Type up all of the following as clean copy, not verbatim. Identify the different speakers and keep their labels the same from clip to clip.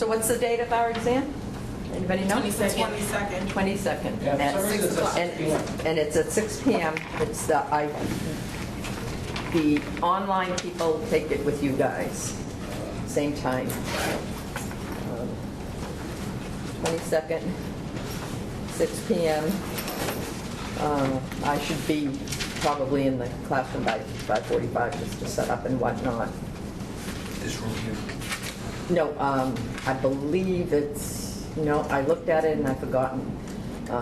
Speaker 1: So what's the date of our exam? Anybody know?
Speaker 2: 22nd.
Speaker 1: 22nd.
Speaker 3: Yeah,
Speaker 1: At
Speaker 3: for some reason
Speaker 1: 6
Speaker 3: it's
Speaker 1: o'clock.
Speaker 3: at 6 p.m.
Speaker 1: And it's at 6 p.m. It's the online people take it with you guys. Same time. 22nd, 6 p.m. I should be probably in the classroom by 5:45 just to set up and whatnot.
Speaker 4: This room here.
Speaker 1: No, I believe it's, I looked at it and I've forgotten.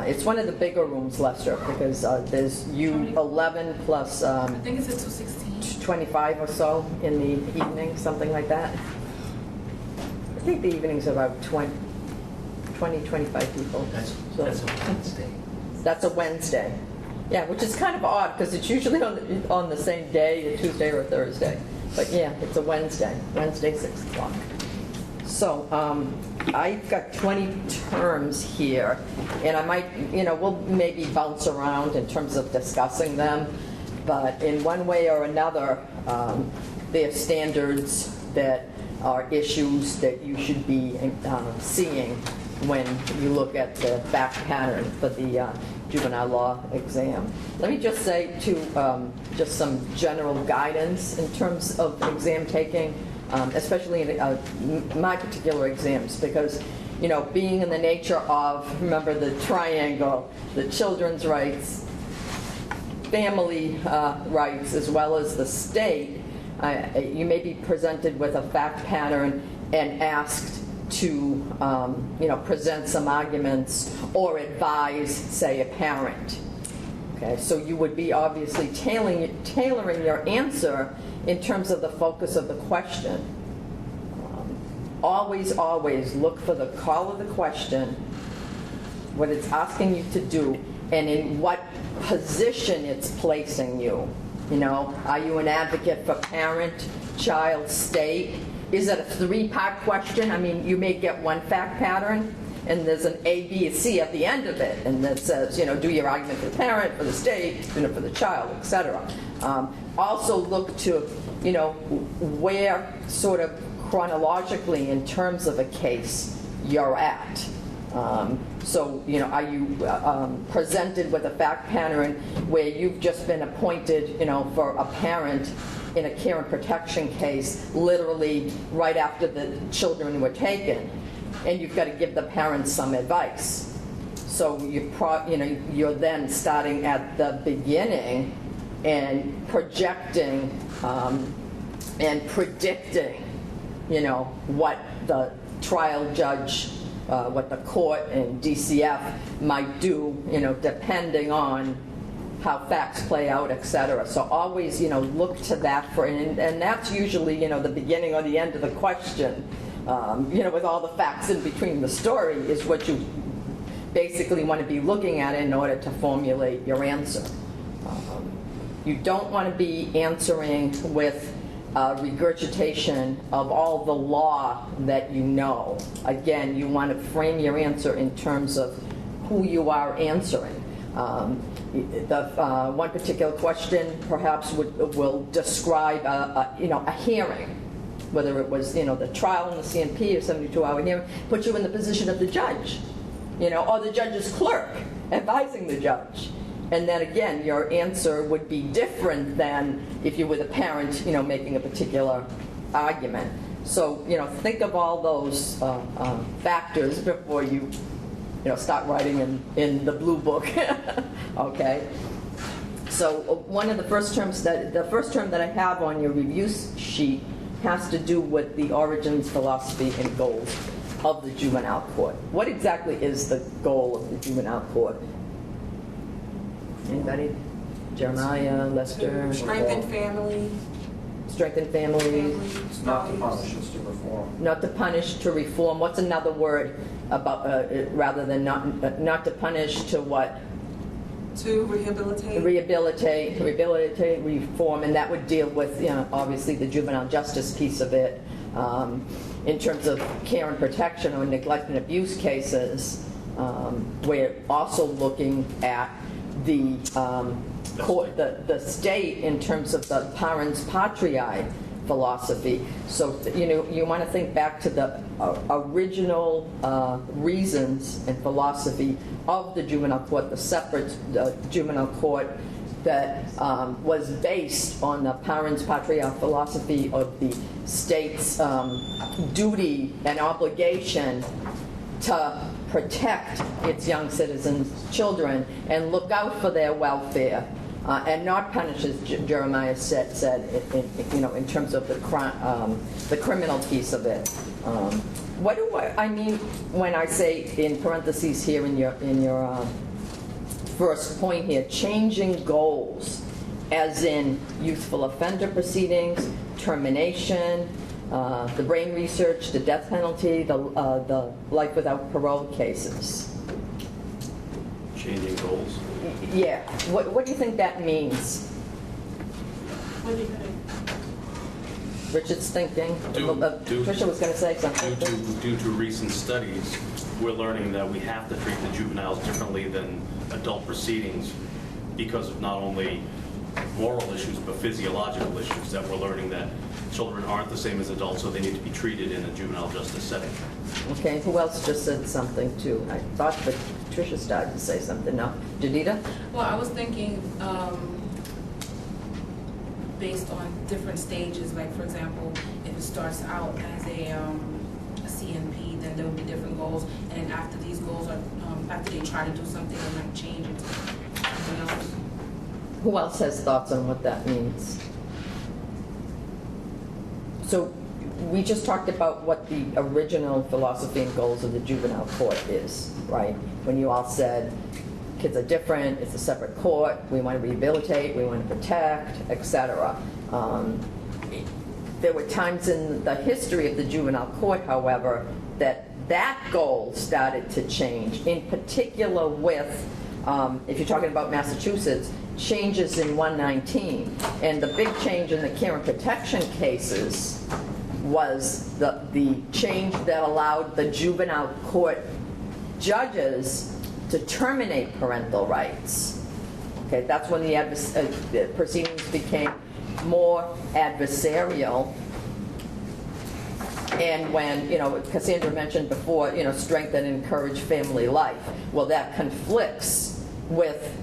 Speaker 1: It's one of the bigger rooms, Lester, because there's U11 plus
Speaker 2: I think it's at 216.
Speaker 1: 25 or so in the evening, something like that. I think the evenings are about 20, 25 people.
Speaker 4: That's
Speaker 1: So-
Speaker 4: a Wednesday.
Speaker 1: That's a Wednesday. Yeah, which is kind of odd because it's usually on the same day, a Tuesday or a Thursday. But yeah, it's a Wednesday, 6 o'clock. So I've got 20 terms here, and I might, we'll maybe bounce around in terms of discussing them, but in one way or another, there are standards that are issues that you should be seeing when you look at the back pattern for the juvenile law exam. Let me just say, too, just some general guidance in terms of exam taking, especially in my particular exams, because, being in the nature of, remember the triangle, the children's rights, family rights, as well as the state, you may be presented with a fact pattern and asked to present some arguments or advise, say, a parent. Okay, so you would be obviously tailoring your answer in terms of the focus of the question. Always look for the call of the question, what it's asking you to do, and in what position it's placing you. Are you an advocate for parent, child, state? Is it a three-part question? I mean, you may get one fact pattern, and there's an A, B, and C at the end of it, and that says, do your argument for the parent, for the state, for the child, etc. Also look to, where sort of chronologically in terms of a case you're at. So, are you presented with a fact pattern where you've just been appointed, for a parent in a care and protection case, literally right after the children were taken, and you've got to give the parents some advice. So you're then starting at the beginning and projecting and predicting, what the trial judge, what the court and DCF might do, depending on how facts play out, etc. So always, look to that for, and that's usually, the beginning or the end of the question, with all the facts in between the story is what you basically want to be looking at in order to formulate your answer. You don't want to be answering with regurgitation of all the law that you know. Again, you want to frame your answer in terms of who you are answering. The one particular question perhaps will describe a hearing, whether it was the trial in the CNP or 72-hour hearing, put you in the position of the judge, or the judge's clerk advising the judge. And then again, your answer would be different than if you were the parent, making a particular argument. So, think of all those factors before you, start writing in the blue book. Okay. So one of the first term that I have on your review sheet has to do with the origins, philosophy, and goals of the juvenile court. What exactly is the goal of the juvenile court? Anybody? Jeremiah, Lester?
Speaker 2: Strengthen family.
Speaker 1: Strengthen families.
Speaker 3: Not to punish, it's to reform.
Speaker 1: Not to punish, to reform. What's another word about rather than not to punish, to what?
Speaker 2: To rehabilitate.
Speaker 1: Rehabilitate, reform, and that would deal with, obviously the juvenile justice piece of it. In terms of care and protection or neglect and abuse cases, we're also looking at the court, the state in terms of the parens patriae, philosophy. So, you want to think back to the original reasons and philosophy of the juvenile court, the separate juvenile court that was based on the parens patriae philosophy of the state's duty and obligation to protect its young citizens' children and look out for their welfare, and not punish, as Jeremiah said, in terms of the criminal piece of it. What do I mean when I say, in parentheses here in your first point here, changing goals, as in youthful offender proceedings, termination, the brain research, the death penalty, the life without parole cases?
Speaker 5: Changing goals.
Speaker 1: Yeah. What do you think that means?
Speaker 2: What do you think?
Speaker 1: Richard's thinking. Tricia was going to say something.
Speaker 5: Due to recent studies, we're learning that we have to treat the juveniles differently than adult proceedings because of not only moral issues but physiological issues, that we're learning that children aren't the same as adults, so they need to be treated in a juvenile justice setting.
Speaker 1: Okay, who else just said something too? I thought that Tricia started to say something. No, Janita?
Speaker 2: Well, I was thinking based on different stages, like for example, if it starts out as a CNP, then there will be different goals, and then after these goals are, after they try to do something, they might change it to something else.
Speaker 1: Who else has thoughts on what that means? So we just talked about what the original philosophy and goals of the juvenile court is, right? When you all said kids are different, it's a separate court, we want to rehabilitate, we want to protect, etc. There were times in the history of the juvenile court, however, that goal started to change, in particular with, if you're talking about Massachusetts, changes in 119. And the big change in the care and protection cases was the change that allowed the juvenile court judges to terminate parental rights. Okay, that's when the proceedings became more adversarial. And when, Cassandra mentioned before, strengthen and encourage family life. Well, that conflicts with,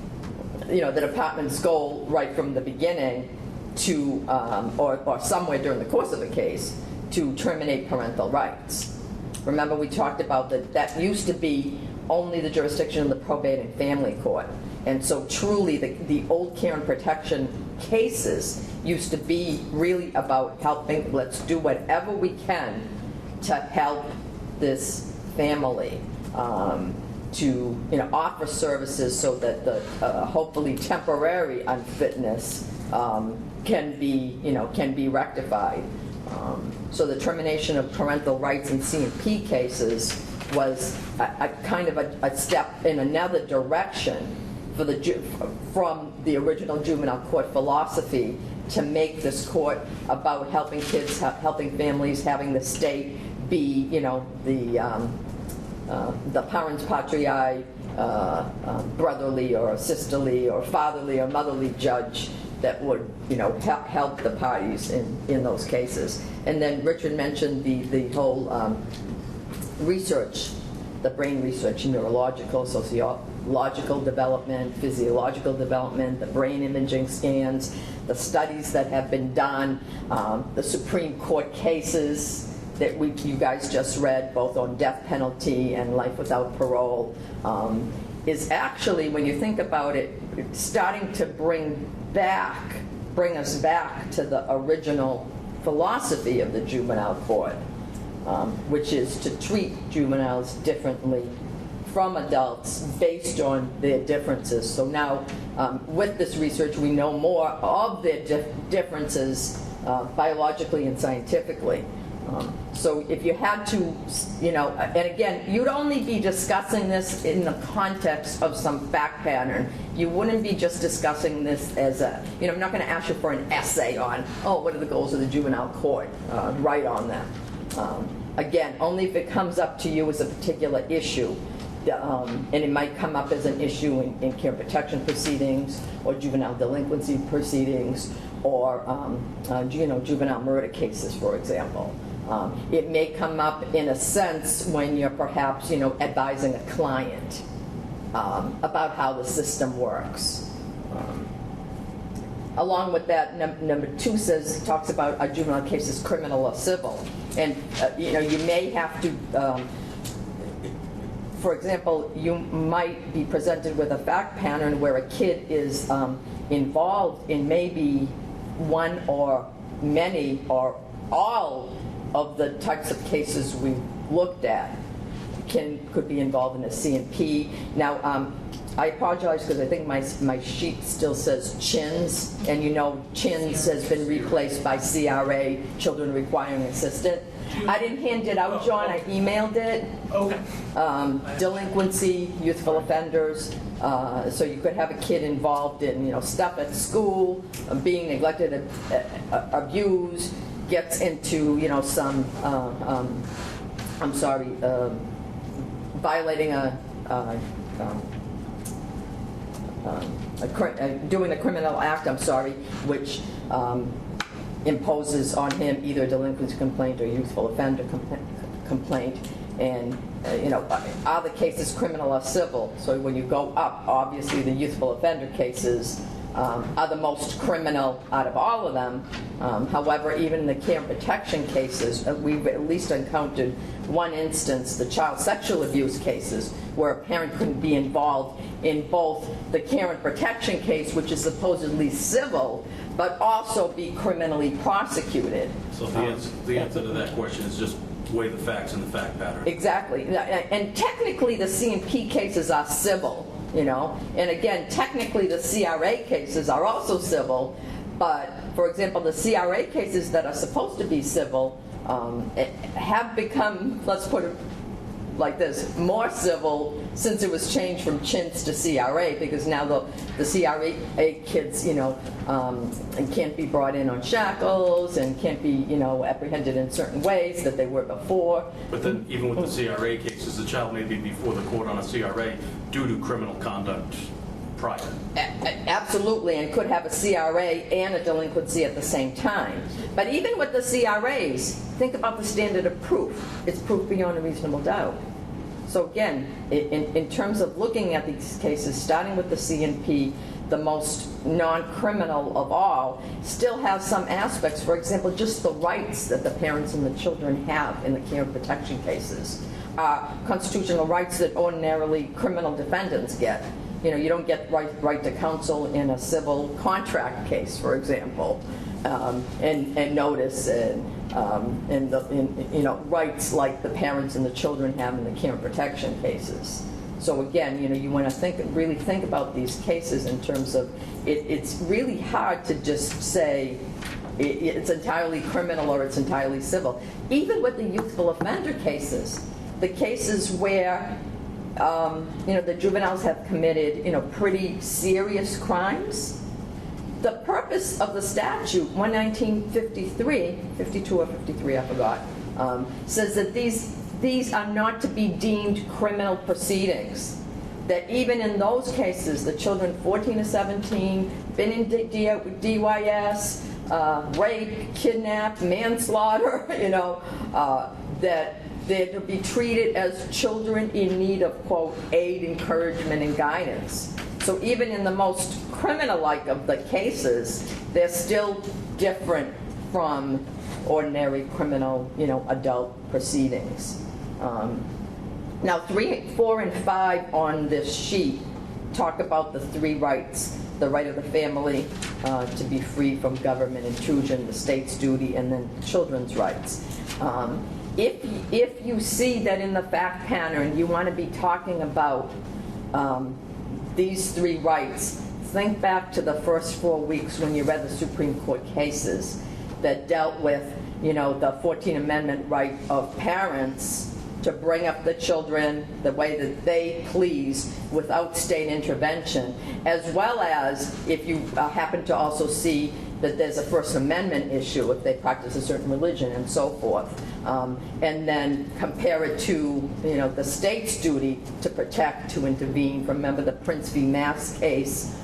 Speaker 1: the department's goal right from the beginning to, or somewhere during the course of the case, to terminate parental rights. Remember, we talked about that used to be only the jurisdiction of the probate and family court. And so truly the old care and protection cases used to be really about helping, let's do whatever we can to help this family, to offer services so that the hopefully temporary unfitness can be rectified. So the termination of parental rights in C&P cases was a kind of a step in another direction from the original juvenile court philosophy to make this court about helping kids, helping families, having the state be, the parens patriae, brotherly or sisterly or fatherly or motherly judge that would, help the parties in those cases. And then Richard mentioned the whole research, the brain research, neurological, sociological development, physiological development, the brain imaging scans, the studies that have been done, the Supreme Court cases that you guys just read, both on death penalty and life without parole, is actually, when you think about it, starting to bring us back to the original philosophy of the juvenile court, which is to treat juveniles differently from adults based on their differences. So now, with this research, we know more of their differences biologically and scientifically. So if you had to, and again, you'd only be discussing this in the context of some fact pattern. You wouldn't be just discussing this as I'm not going to ask you for an essay on, what are the goals of the juvenile court, write on them. Again, only if it comes up to you as a particular issue. and it might come up as an issue in care protection proceedings or juvenile delinquency proceedings or juvenile murder cases, for example. It may come up in a sense when you're perhaps advising a client about how the system works. Along with that, number 2 talks about a juvenile case as criminal or civil, and you may have to. For example, you might be presented with a fact pattern where a kid is involved in maybe one or many or all of the types of cases we looked at. Could be involved in a C&P. Now, I apologize because I think my sheet still says CHINS, and CHINS has been replaced by CRA, Children Requiring Assistance. I didn't hand it out, John. I emailed it.
Speaker 6: Okay.
Speaker 1: Delinquency, youthful offenders. So you could have a kid involved in stuff at school, being neglected, abused, gets into some violating doing a criminal act. Which imposes on him either a delinquency complaint or youthful offender complaint. And are the cases criminal or civil? So when you go up, obviously the youthful offender cases are the most criminal out of all of them. However, even in the care and protection cases, we've at least encountered one instance, the child sexual abuse cases, where a parent couldn't be involved in both the care and protection case, which is supposedly civil, but also be criminally prosecuted.
Speaker 5: So the answer to that question is just weigh the facts in the fact pattern.
Speaker 1: Exactly. And technically the C&P cases are civil, and again, technically the CRA cases are also civil, but for example, the CRA cases that are supposed to be civil have become, let's put it like this, more civil since it was changed from CHINS to CRA, because now the CRA kids, can't be brought in on shackles and can't be, apprehended in certain ways that they were before.
Speaker 5: But then even with the CRA cases, the child may be before the court on a CRA due to criminal conduct prior.
Speaker 1: Absolutely, and could have a CRA and a delinquency at the same time. But even with the CRAs, think about the standard of proof. It's proof beyond a reasonable doubt. So again, in terms of looking at these cases, starting with the C&P, the most non-criminal of all, still has some aspects. For example, just the rights that the parents and the children have in the care and protection cases. Constitutional rights that ordinarily criminal defendants get. You don't get right to counsel in a civil contract case, for example, and notice and rights like the parents and the children have in the care and protection cases. So again, you want to really think about these cases in terms of it's really hard to just say it's entirely criminal or it's entirely civil. Even with the youthful offender cases, the cases where the juveniles have committed, pretty serious crimes. The purpose of the statute, 11953, 52 or 53, I forgot, says that these are not to be deemed criminal proceedings. That even in those cases, the children 14 to 17, been in DYS, rape, kidnap, manslaughter, that they're to be treated as children in need of, quote, aid, encouragement, and guidance. So even in the most criminal-like of the cases, they're still different from ordinary criminal, adult proceedings. Now, 3, 4, and 5 on this sheet talk about the 3 rights: the right of the family to be free from government intrusion, the state's duty, and then children's rights. If you see that in the fact pattern you want to be talking about these 3 rights, think back to the first 4 weeks when you read the Supreme Court cases that dealt with, the 14th Amendment right of parents to bring up the children the way that they please without state intervention, as well as if you happen to also see that there's a First Amendment issue if they practice a certain religion and so forth. And then compare it to, the state's duty to protect, to intervene. Remember the Prince v. Mass case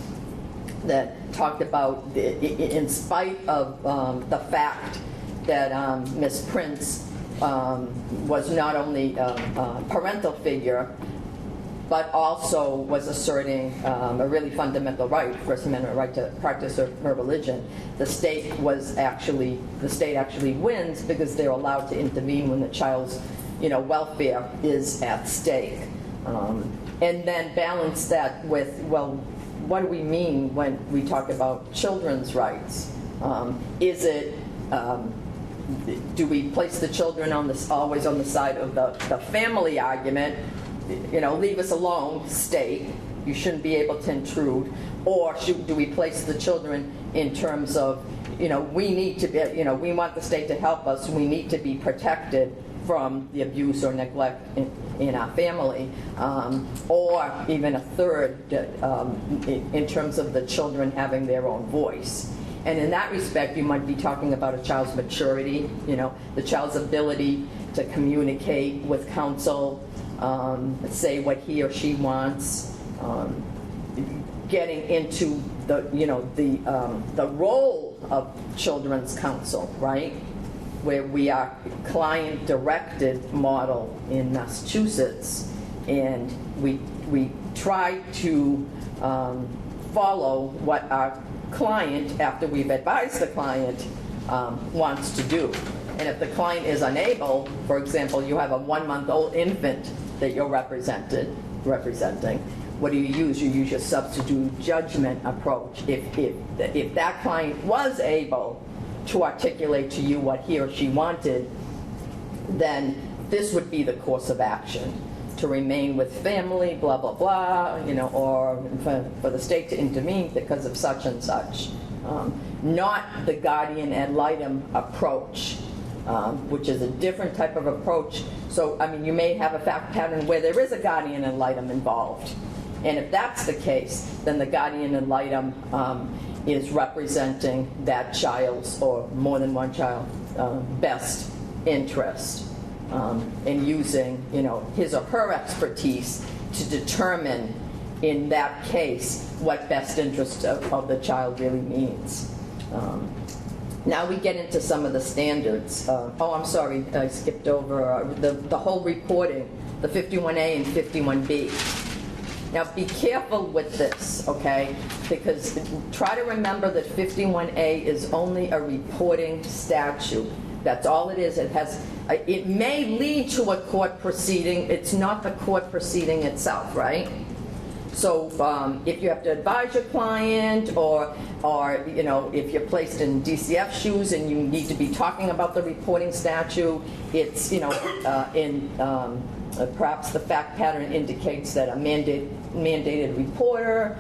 Speaker 1: that talked about, in spite of the fact that Ms. Prince was not only a parental figure, but also was asserting a really fundamental right, First Amendment right to practice her religion. The state actually wins because they're allowed to intervene when the child's, welfare is at stake. And then balance that with, well, what do we mean when we talk about children's rights? Is it, do we place the children always on the side of the family argument? Leave us alone, state. You shouldn't be able to intrude. Or do we place the children in terms of, we need to be, we want the state to help us. We need to be protected from the abuse or neglect in our family. Or even a third, in terms of the children having their own voice. And in that respect, you might be talking about a child's maturity, the child's ability to communicate with counsel, say what he or she wants, getting into the role of children's counsel, right? Where we are client-directed model in Massachusetts, and we try to follow what our client, after we've advised the client, wants to do. And if the client is unable, for example, you have a 1-month-old infant that you're representing, what do you use? You use your substitute judgment approach. If that client was able to articulate to you what he or she wanted, then this would be the course of action. To remain with family, blah, blah, blah, or for the state to intervene because of such and such. Not the guardian ad litem approach, which is a different type of approach. So, you may have a fact pattern where there is a guardian ad litem involved. And if that's the case, then the guardian ad litem is representing that child's, or more than one child, best interest. And using, his or her expertise to determine, in that case, what best interest of the child really means. Now we get into some of the standards. I'm sorry, I skipped over the whole reporting, the 51A and 51B. Now be careful with this, okay? Because try to remember that 51A is only a reporting statute. That's all it is. It may lead to a court proceeding. It's not the court proceeding itself, right? So if you have to advise your client, or if you're placed in DCF shoes and you need to be talking about the reporting statute, it's perhaps the fact pattern indicates that a mandated reporter,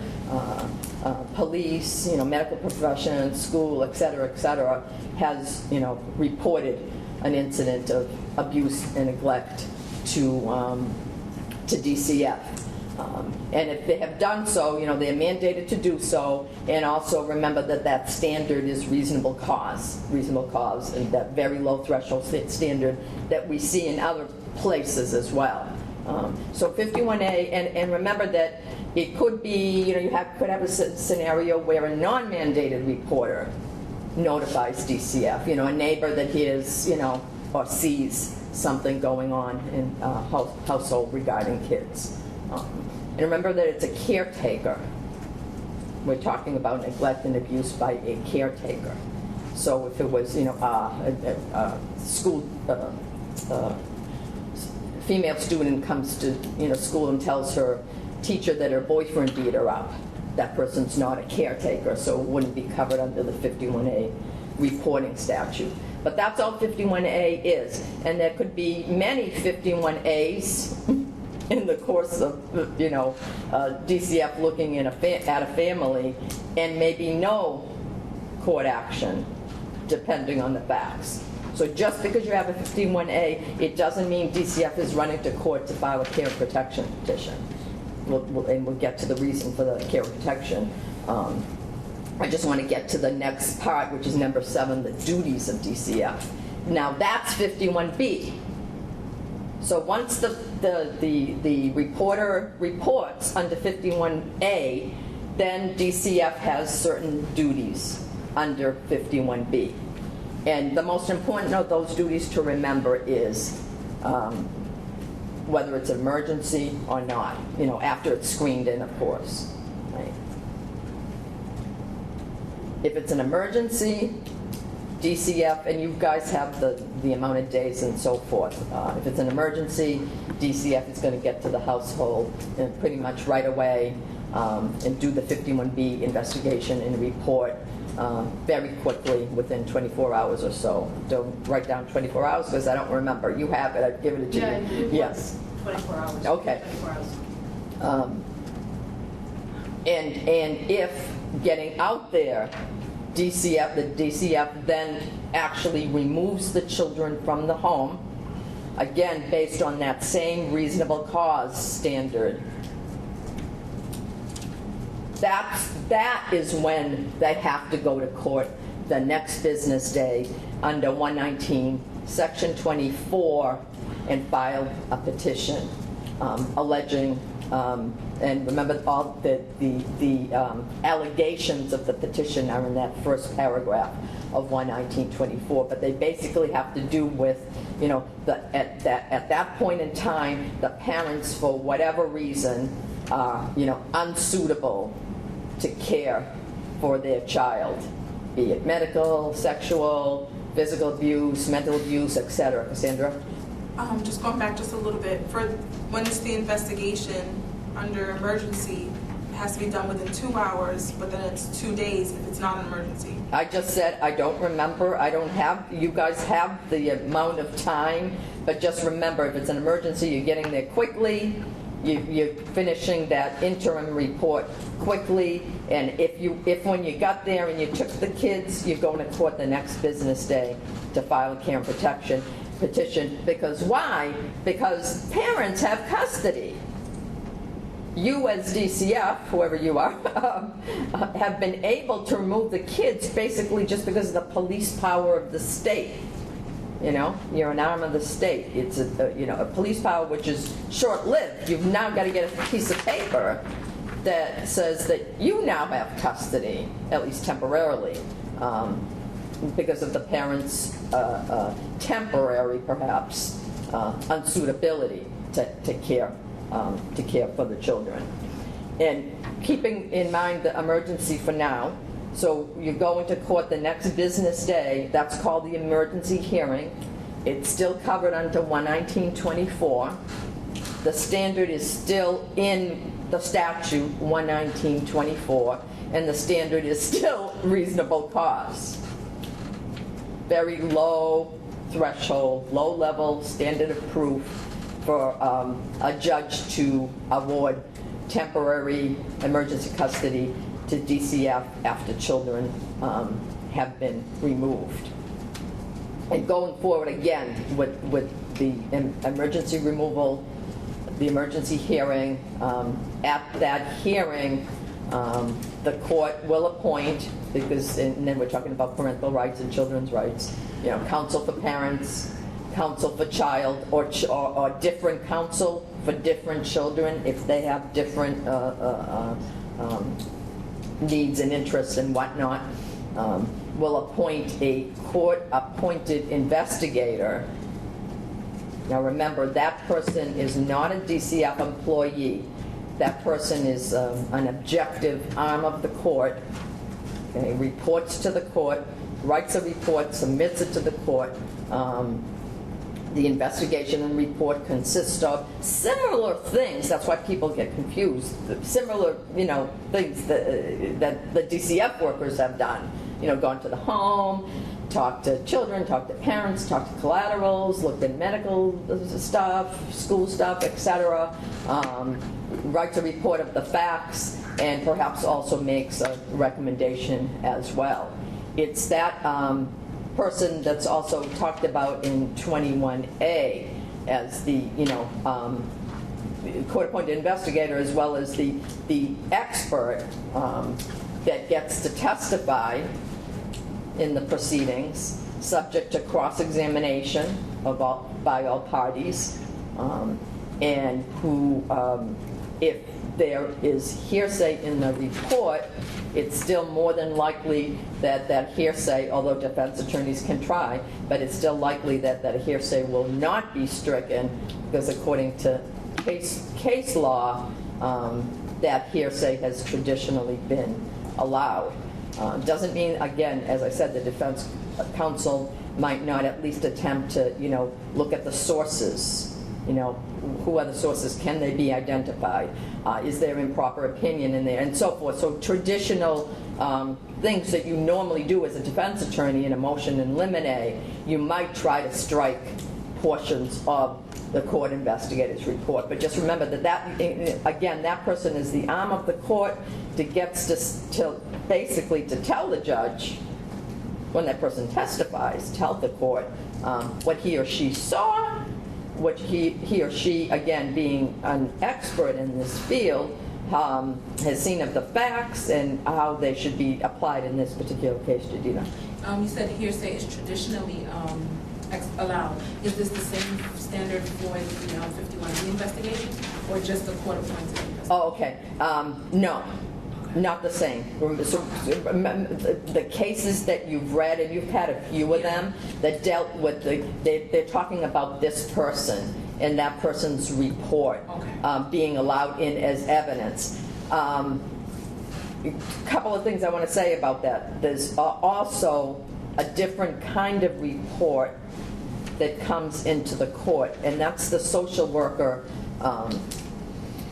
Speaker 1: police, medical profession, school, et cetera, has reported an incident of abuse and neglect to DCF. And if they have done so, they're mandated to do so. And also remember that standard is reasonable cause, and that very low threshold standard that we see in other places as well. So 51A, and remember that it could be, you could have a scenario where a non-mandated reporter notifies DCF, a neighbor that hears, or sees something going on in a household regarding kids. And remember that it's a caretaker. We're talking about neglect and abuse by a caretaker. So if it was, a school, female student comes to, school and tells her teacher that her boyfriend beat her up, that person's not a caretaker, so it wouldn't be covered under the 51A reporting statute. But that's all 51A is. And there could be many 51As in the course of, DCF looking at a family, and maybe no court action, depending on the facts. So just because you have a 51A, it doesn't mean DCF is running to court to file a care and protection petition. And we'll get to the reason for the care and protection I just want to get to the next part, which is number 7, the duties of DCF. Now that's 51B. So once the reporter reports under 51A, then DCF has certain duties under 51B. And the most important of those duties to remember is whether it's an emergency or not, after it's screened in, of course. Right? If it's an emergency, DCF, and you guys have the amount of days and so forth. If it's an emergency, DCF is going to get to the household pretty much right away and do the 51B investigation and report very quickly within 24 hours or so. Don't write down 24 hours because I don't remember. You have it. I've given it to you. Yes.
Speaker 2: 24 hours.
Speaker 1: Okay.
Speaker 2: 24 hours.
Speaker 1: And if getting out there, the DCF then actually removes the children from the home, again, based on that same reasonable cause standard. That is when they have to go to court the next business day under 119, Section 24, and file a petition alleging, and remember all the allegations of the petition are in that first paragraph of 119.24, but they basically have to do with, at that point in time, the parents, for whatever reason, are, unsuitable to care for their child, be it medical, sexual, physical abuse, mental abuse, etc. Cassandra?
Speaker 6: Just going back just a little bit, for when it's the investigation under emergency, it has to be done within 2 hours, but then it's 2 days if it's not an emergency.
Speaker 1: I just said I don't remember. I don't have, you guys have the amount of time, but just remember, if it's an emergency, you're getting there quickly, you're finishing that interim report quickly, and if when you got there and you took the kids, you're going to court the next business day to file a care and protection petition. Because why? Because parents have custody. You as DCF, whoever you are, have been able to remove the kids basically just because of the police power of the state. You're an arm of the state. It's a police power which is short-lived. You've now got to get a piece of paper that says that you now have custody, at least temporarily, because of the parents' temporary, perhaps, unsuitability to care for the children. And keeping in mind the emergency for now, so you go into court the next business day, that's called the emergency hearing. It's still covered under 119.24. The standard is still in the statute, 119.24, and the standard is still reasonable cause. Very low threshold, low level standard of proof for a judge to award temporary emergency custody to DCF after children have been removed. And going forward again with the emergency removal, the emergency hearing, at that hearing, the court will appoint, because, and then we're talking about parental rights and children's rights, counsel for parents, counsel for child, or different counsel for different children if they have different needs and interests and whatnot. Will appoint a court-appointed investigator. Now remember, that person is not a DCF employee. That person is an objective arm of the court. Okay, reports to the court, writes a report, submits it to the court. The investigation and report consists of similar things. That's why people get confused. Similar, things that the DCF workers have done. Gone to the home, talked to children, talked to parents, talked to collaterals, looked at medical stuff, school stuff, etc. Writes a report of the facts, and perhaps also makes a recommendation as well. It's that person that's also talked about in 21A as the court-appointed investigator, as well as the expert that gets to testify in the proceedings, subject to cross-examination by all parties, and who, if there is hearsay in the report, it's still more than likely that that hearsay, although defense attorneys can try, but it's still likely that that hearsay will not be stricken, because according to case law, that hearsay has traditionally been allowed. Doesn't mean, again, as I said, the defense counsel might not at least attempt to, look at the sources. Who are the sources? Can they be identified? Is there improper opinion in there? And so forth. So traditional things that you normally do as a defense attorney in a motion in limine, you might try to strike portions of the court investigator's report. But just remember that again, that person is the arm of the court that gets to basically to tell the judge, when that person testifies, tell the court what he or she saw, what he or she, again, being an expert in this field, has seen of the facts and how they should be applied in this particular case. Jadina.
Speaker 2: You said hearsay is traditionally allowed. Is this the same standard for the 51B investigation, or just the court-appointed investigation?
Speaker 1: Oh, okay. No. Not the same. So, the cases that you've read, and you've had a few of them, that dealt with they're talking about this person and that person's report being allowed in as evidence. A couple of things I want to say about that. There's also a different kind of report that comes into the court, and that's the social worker.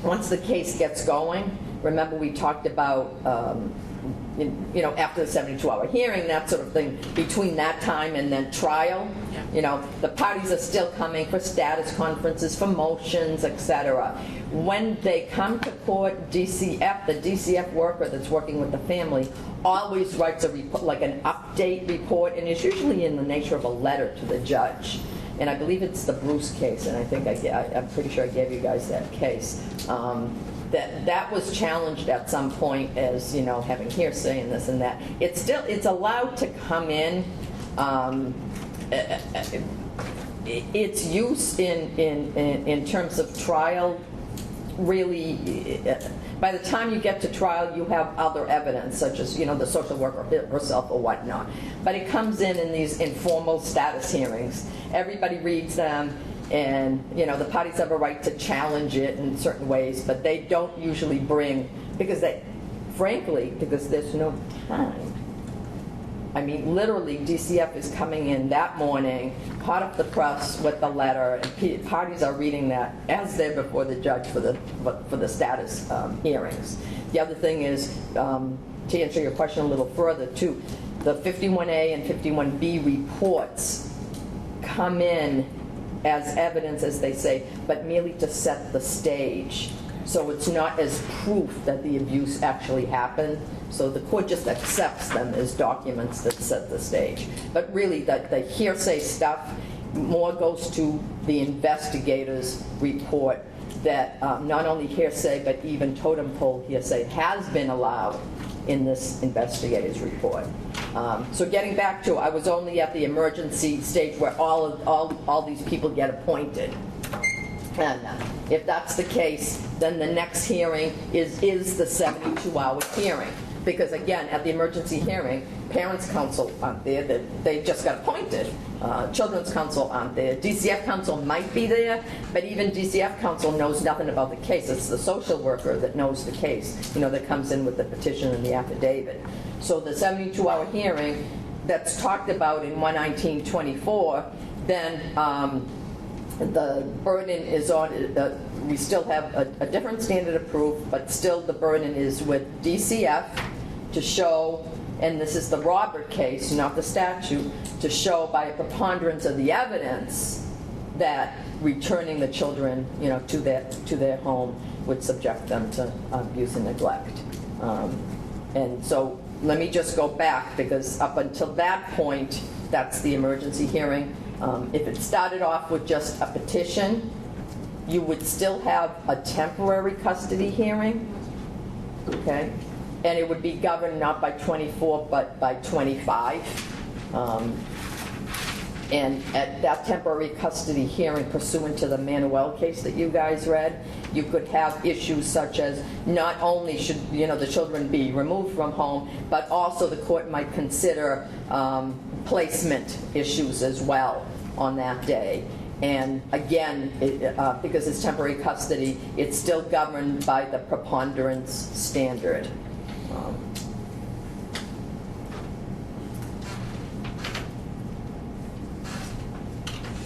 Speaker 1: Once the case gets going, remember we talked about, after the 72-hour hearing, that sort of thing, between that time and then trial, the parties are still coming for status conferences, for motions, etc. When they come to court, the DCF worker that's working with the family always writes a report, like an update report, and it's usually in the nature of a letter to the judge. And I believe it's the Bruce case, and I think I'm pretty sure I gave you guys that case. That was challenged at some point as, having hearsay and this and that. It's allowed to come in. Its use in terms of trial, really, by the time you get to trial, you have other evidence, such as, the social worker herself or whatnot. But it comes in these informal status hearings. Everybody reads them. And, the parties have a right to challenge it in certain ways, but they don't usually bring, because there's no time. I mean, literally, DCF is coming in that morning, caught up the press with the letter, and parties are reading that as they're before the judge for the status hearings. The other thing is, to answer your question a little further, too, the 51A and 51B reports come in as evidence, as they say, but merely to set the stage. So it's not as proof that the abuse actually happened. So the court just accepts them as documents that set the stage. But really, the hearsay stuff more goes to the investigator's report that not only hearsay, but even totem pole hearsay has been allowed in this investigator's report. So getting back to, I was only at the emergency stage where all these people get appointed. And if that's the case, then the next hearing is the 72-hour hearing. Because again, at the emergency hearing, parents' counsel aren't there, they just got appointed. Children's counsel aren't there. DCF counsel might be there, but even DCF counsel knows nothing about the case. It's the social worker that knows the case, that comes in with the petition and the affidavit. So the 72-hour hearing that's talked about in 11924, then the burden is on, we still have a different standard of proof, but still the burden is with DCF to show, and this is the Robert case, not the statute, to show by a preponderance of the evidence that returning the children, to their home would subject them to abuse and neglect. And so let me just go back, because up until that point, that's the emergency hearing. If it started off with just a petition, you would still have a temporary custody hearing, okay? and it would be governed not by 24 but by 25. And at that temporary custody hearing pursuant to the Manuel case that you guys read, you could have issues such as not only should the children be removed from home, but also the court might consider placement issues as well on that day. And again, because it's temporary custody, it's still governed by the preponderance standard.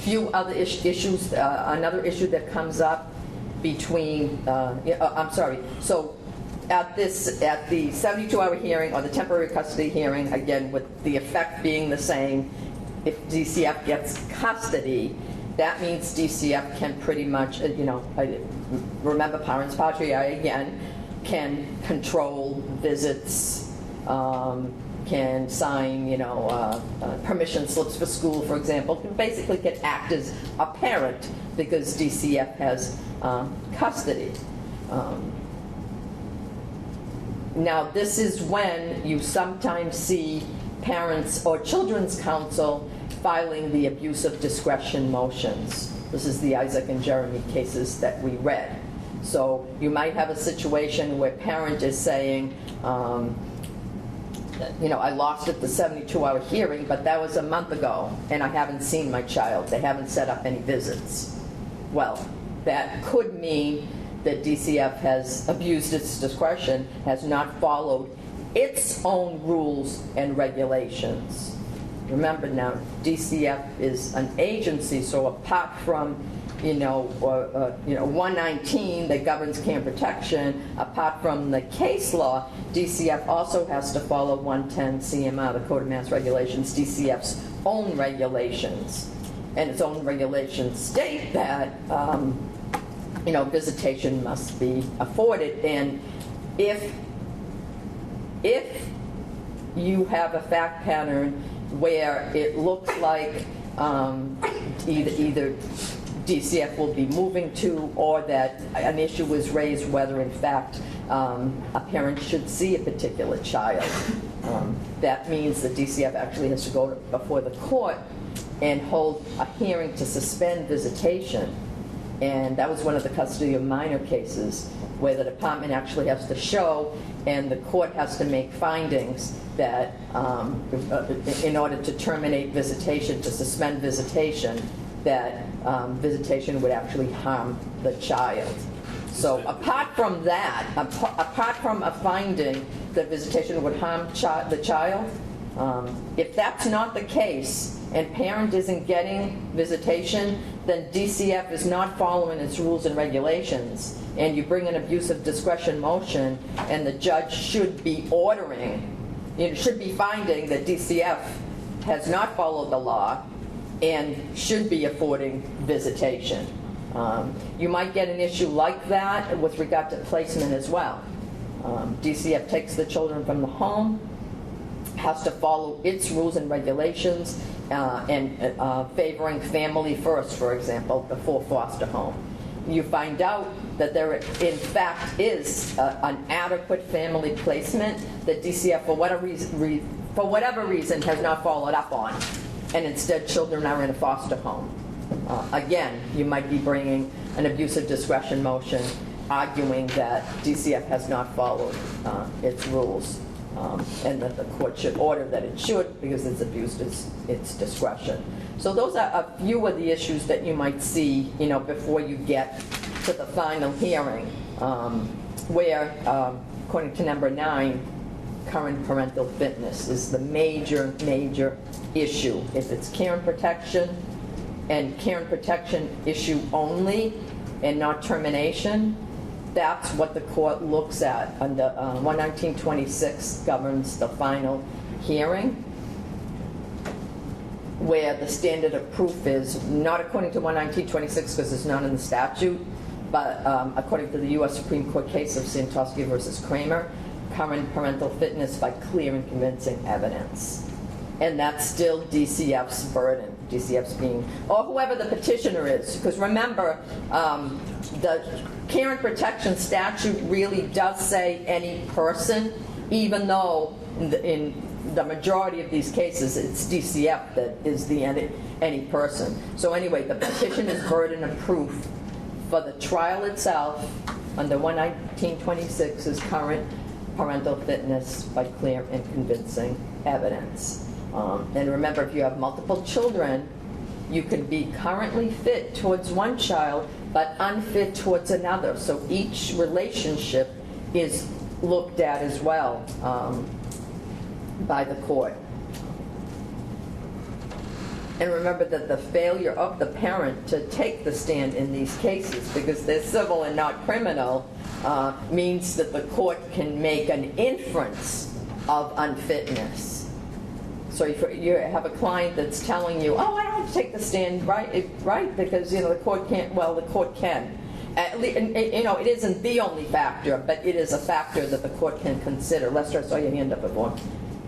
Speaker 1: Few other issues. Another issue that comes up between. I'm sorry. So at the 72-hour hearing or the temporary custody hearing, again with the effect being the same, if DCF gets custody, that means DCF can pretty much, remember parens patriae again, can control visits, can sign, permission slips for school, for example, can basically can act as a parent because DCF has custody. Now, this is when you sometimes see parents or children's counsel filing the abuse of discretion motions. This is the Isaac and Jeremy cases that we read. So you might have a situation where parent is saying, I lost at the 72-hour hearing, but that was a month ago, and I haven't seen my child. They haven't set up any visits. Well, that could mean that DCF has abused its discretion, has not followed its own rules and regulations. Remember now, DCF is an agency, so apart from 119 that governs care and protection, apart from the case law, DCF also has to follow 110 CMR, the Code of Mass Regulations, DCF's own regulations. And its own regulations state that visitation must be afforded. And if you have a fact pattern where it looks like either DCF will be moving to, or that an issue was raised whether in fact a parent should see a particular child, that means that DCF actually has to go before the court and hold a hearing to suspend visitation. And that was one of the custody of minor cases where the department actually has to show and the court has to make findings that in order to terminate visitation, to suspend visitation, that visitation would actually harm the child. So apart from that, apart from a finding that visitation would harm the child, if that's not the case and parent isn't getting visitation, then DCF is not following its rules and regulations, and you bring an abuse of discretion motion, and the judge should be should be finding that DCF has not followed the law and should be affording visitation. You might get an issue like that with regard to placement as well. DCF takes the children from the home, has to follow its rules and regulations, and favoring family first, for example, before foster home. You find out that there, in fact, is an adequate family placement that DCF, for whatever reason, has not followed up on, and instead children are in a foster home. Again, you might be bringing an abuse of discretion motion, arguing that DCF has not followed its rules. And that the court should order that it should because it's abused its discretion. So those are a few of the issues that you might see, before you get to the final hearing, where, according to number 9, current parental fitness is the major issue. If it's care and protection issue only and not termination, that's what the court looks at. Under 119.26 governs the final hearing, where the standard of proof is not according to 119.26 because it's not in the statute, but according to the U.S. Supreme Court case of Santosky versus Kramer, current parental fitness by clear and convincing evidence. And that's still DCF's burden, DCF's being, or whoever the petitioner is. Because remember, the care and protection statute really does say any person even though in the majority of these cases, it's DCF that is the any person. So anyway, the petition is burden of proof for the trial itself under 11926 is current parental fitness by clear and convincing evidence. And remember, if you have multiple children, you can be currently fit towards one child, but unfit towards another. So each relationship is looked at as well by the court. And remember that the failure of the parent to take the stand in these cases, because they're civil and not criminal, means that the court can make an inference of unfitness. So if you have a client that's telling you, oh, I don't have to take the stand, right, because, the court can't, well, the court can. At least, it isn't the only factor, but it is a factor that the court can consider. Lester, I saw your hand up before.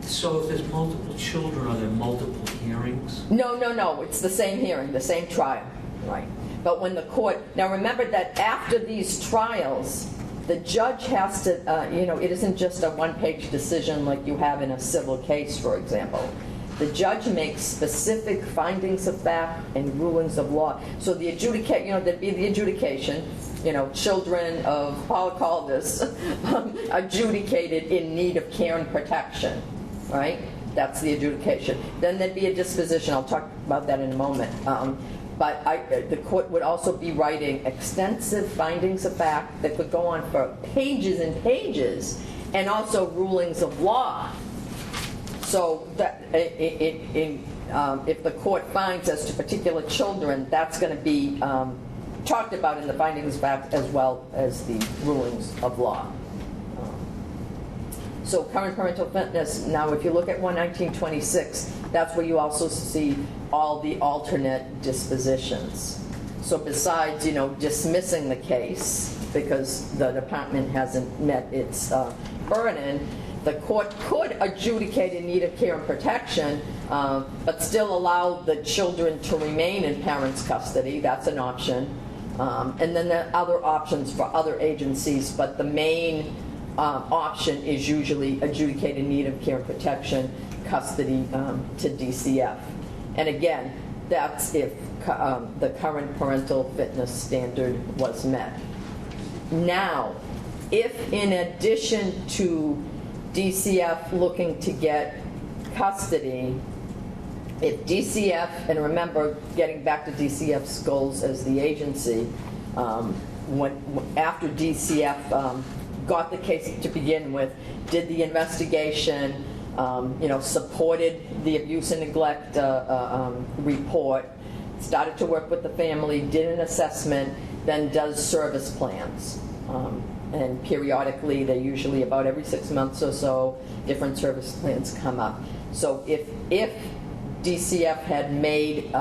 Speaker 4: So if there's multiple children, are there multiple hearings?
Speaker 1: No, it's the same hearing, the same trial, right? But when the court, now remember that after these trials, the judge has to, it isn't just a one-page decision like you have in a civil case, for example. The judge makes specific findings of fact and rulings of law. So the there'd be the adjudication, children of Paul Caldas adjudicated in need of care and protection, right? That's the adjudication. Then there'd be a disposition. I'll talk about that in a moment. But the court would also be writing extensive findings of fact that could go on for pages and pages, and also rulings of law. So that if the court finds as to particular children, that's going to be talked about in the findings of fact as well as the rulings of law. So current parental fitness, now if you look at 11926, that's where you also see all the alternate dispositions. So besides, dismissing the case because the department hasn't met its burden, the court could adjudicate in need of care and protection, but still allow the children to remain in parents' custody. That's an option. And then there are other options for other agencies, but the main option is usually adjudicate in need of care and protection, custody to DCF. And again, that's if the current parental fitness standard was met. Now, if in addition to DCF looking to get custody, if DCF, and remember, getting back to DCF's goals as the agency, after DCF got the case to begin with, did the investigation, supported the abuse and neglect report, started to work with the family, did an assessment, then does service plans. And periodically, they're usually about every 6 months or so, different service plans come up. So if DCF had made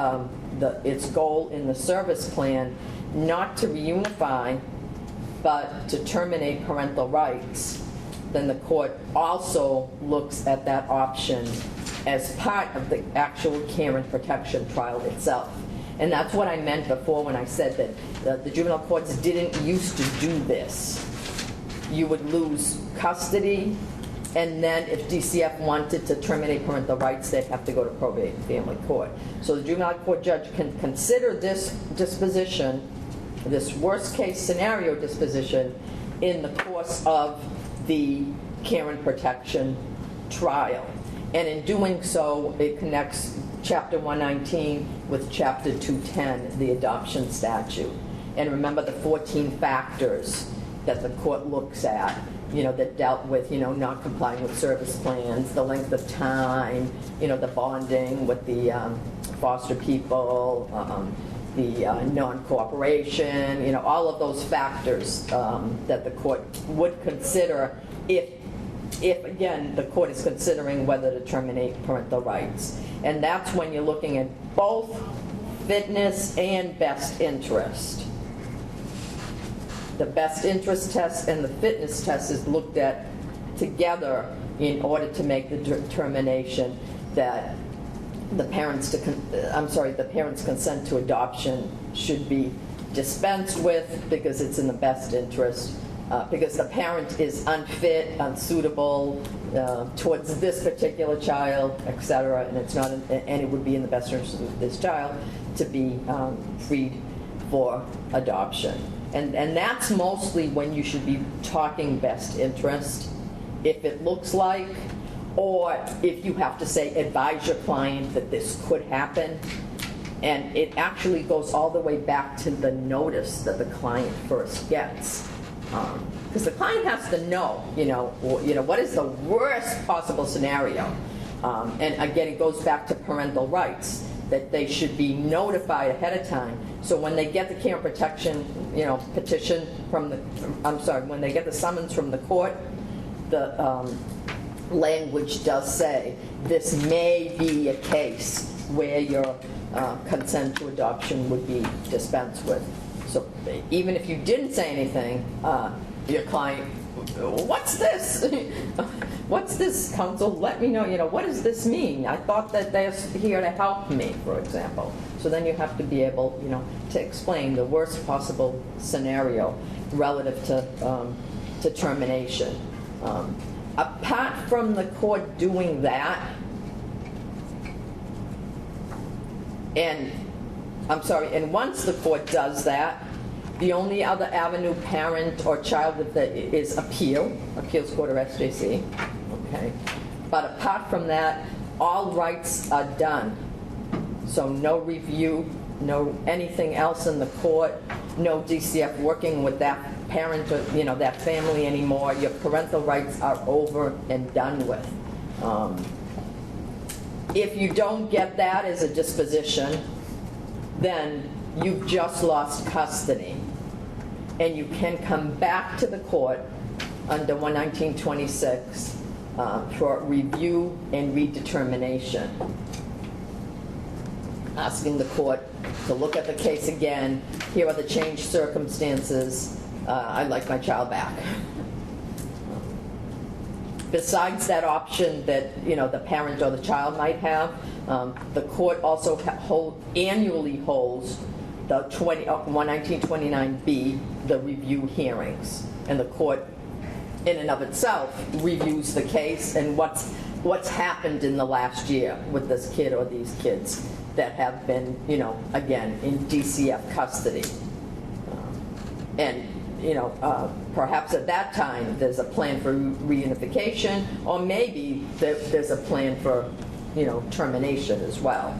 Speaker 1: its goal in the service plan not to reunify, but to terminate parental rights, then the court also looks at that option as part of the actual care and protection trial itself. And that's what I meant before when I said that the juvenile courts didn't used to do this. You would lose custody, and then if DCF wanted to terminate parental rights, they'd have to go to probate and family court. So the juvenile court judge can consider this disposition, this worst case scenario disposition, in the course of the care and protection trial. And in doing so, it connects Chapter 119 with Chapter 210, the adoption statute. And remember the 14 factors that the court looks at, that dealt with, not complying with service plans, the length of time, the bonding with the foster people, the non-cooperation, all of those factors that the court would consider if again, the court is considering whether to terminate parental rights. And that's when you're looking at both fitness and best interest. The best interest test and the fitness test is looked at together in order to make the determination that the parents' consent to adoption should be dispensed with because it's in the best interest because the parent is unfit, unsuitable towards this particular child, etc., and it's not, and it would be in the best interest of this child to be freed for adoption. And that's mostly when you should be talking best interest. If it looks like, or if you have to say, advise your client that this could happen, and it actually goes all the way back to the notice that the client first gets. Because the client has to know, what is the worst possible scenario. And again, it goes back to parental rights, that they should be notified ahead of time. So when they get the care and protection, petition from when they get the summons from the court, the language does say, this may be a case where your consent to adoption would be dispensed with. So even if you didn't say anything, your client, what's this? What's this, counsel? Let me know, what does this mean? I thought that they're here to help me, for example. So then you have to be able, to explain the worst possible scenario relative to termination. Apart from the court doing that, and once the court does that, the only other avenue parent or child is appeals court or SJC. Okay. But apart from that, all rights are done. So no review, no anything else in the court, no DCF working with that parent or that family anymore. Your parental rights are over and done with. If you don't get that as a disposition, then you've just lost custody. And you can come back to the court under 11926 for review and redetermination, asking the court to look at the case again. Here are the changed circumstances. I'd like my child back. Besides that option that the parent or the child might have, the court also annually holds the 11929B, the review hearings, and the court in and of itself reviews the case and what's happened in the last year with this kid or these kids that have been again in DCF custody, and perhaps at that time there's a plan for reunification, or maybe there's a plan for termination as well.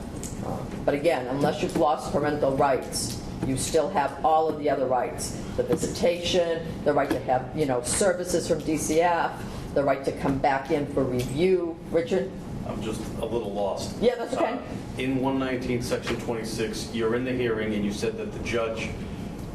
Speaker 1: But again, unless you've lost parental rights, you still have all of the other rights: the visitation, the right to have services from DCF, the right to come back in for review. Richard?
Speaker 5: I'm just a little lost.
Speaker 1: Yeah, that's okay.
Speaker 5: In 119, Section 26, you're in the hearing and you said that the judge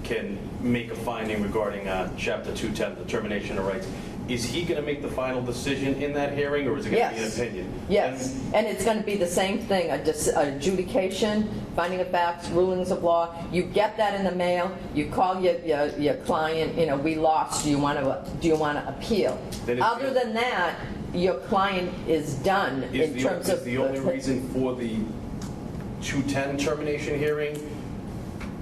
Speaker 5: can make a finding regarding Chapter 210, the termination of rights. Is he going to make the final decision in that hearing, or is it going to be an opinion?
Speaker 1: Yes, and it's going to be the same thing, adjudication, finding of facts, rulings of law. You get that in the mail, you call your client, we lost, do you want to appeal? Other than that, your client is done in terms of...
Speaker 5: Is the only reason for the 210 termination hearing,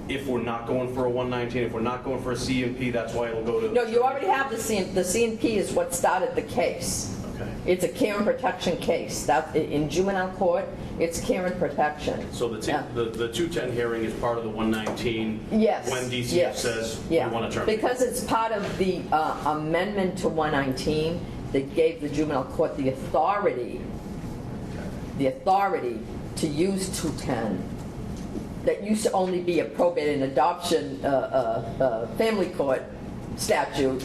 Speaker 5: if we're not going for a 119, if we're not going for a C&P, that's why it'll go to...
Speaker 1: No, you already have the C&P. The C&P is what started the case.
Speaker 5: Okay.
Speaker 1: It's a care and protection case. In juvenile court, it's care and protection.
Speaker 5: So the 210 hearing is part of the 119?
Speaker 1: Yes.
Speaker 5: When DCF says we want to terminate?
Speaker 1: Because it's part of the amendment to 119 that gave the juvenile court the authority to use 210. That used to only be a probate and adoption family court statute,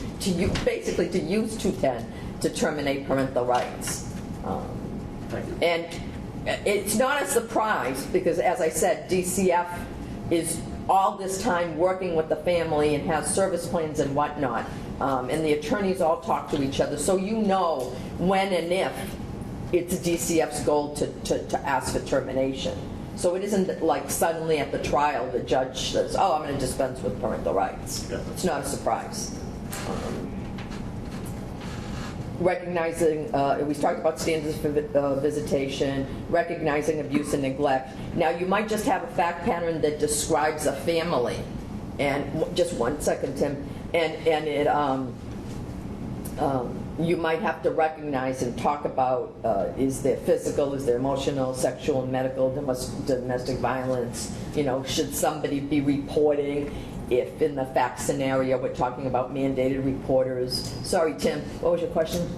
Speaker 1: basically to use 210 to terminate parental rights.
Speaker 5: Thank you.
Speaker 1: And it's not a surprise because, as I said, DCF is all this time working with the family and has service plans and whatnot. And the attorneys all talk to each other, so when and if it's DCF's goal to ask for termination. So it isn't like suddenly at the trial the judge says, oh, I'm going to dispense with parental rights.
Speaker 5: Yeah.
Speaker 1: It's not a surprise. Recognizing, we talked about standards for visitation, recognizing abuse and neglect. Now you might just have a fact pattern that describes a family. And just one second, Tim. And it, you might have to recognize and talk about, is there physical, is there emotional, sexual, medical, domestic violence? You know, should somebody be reporting? If in the fact scenario, we're talking about mandated reporters. Sorry, Tim, what was your question?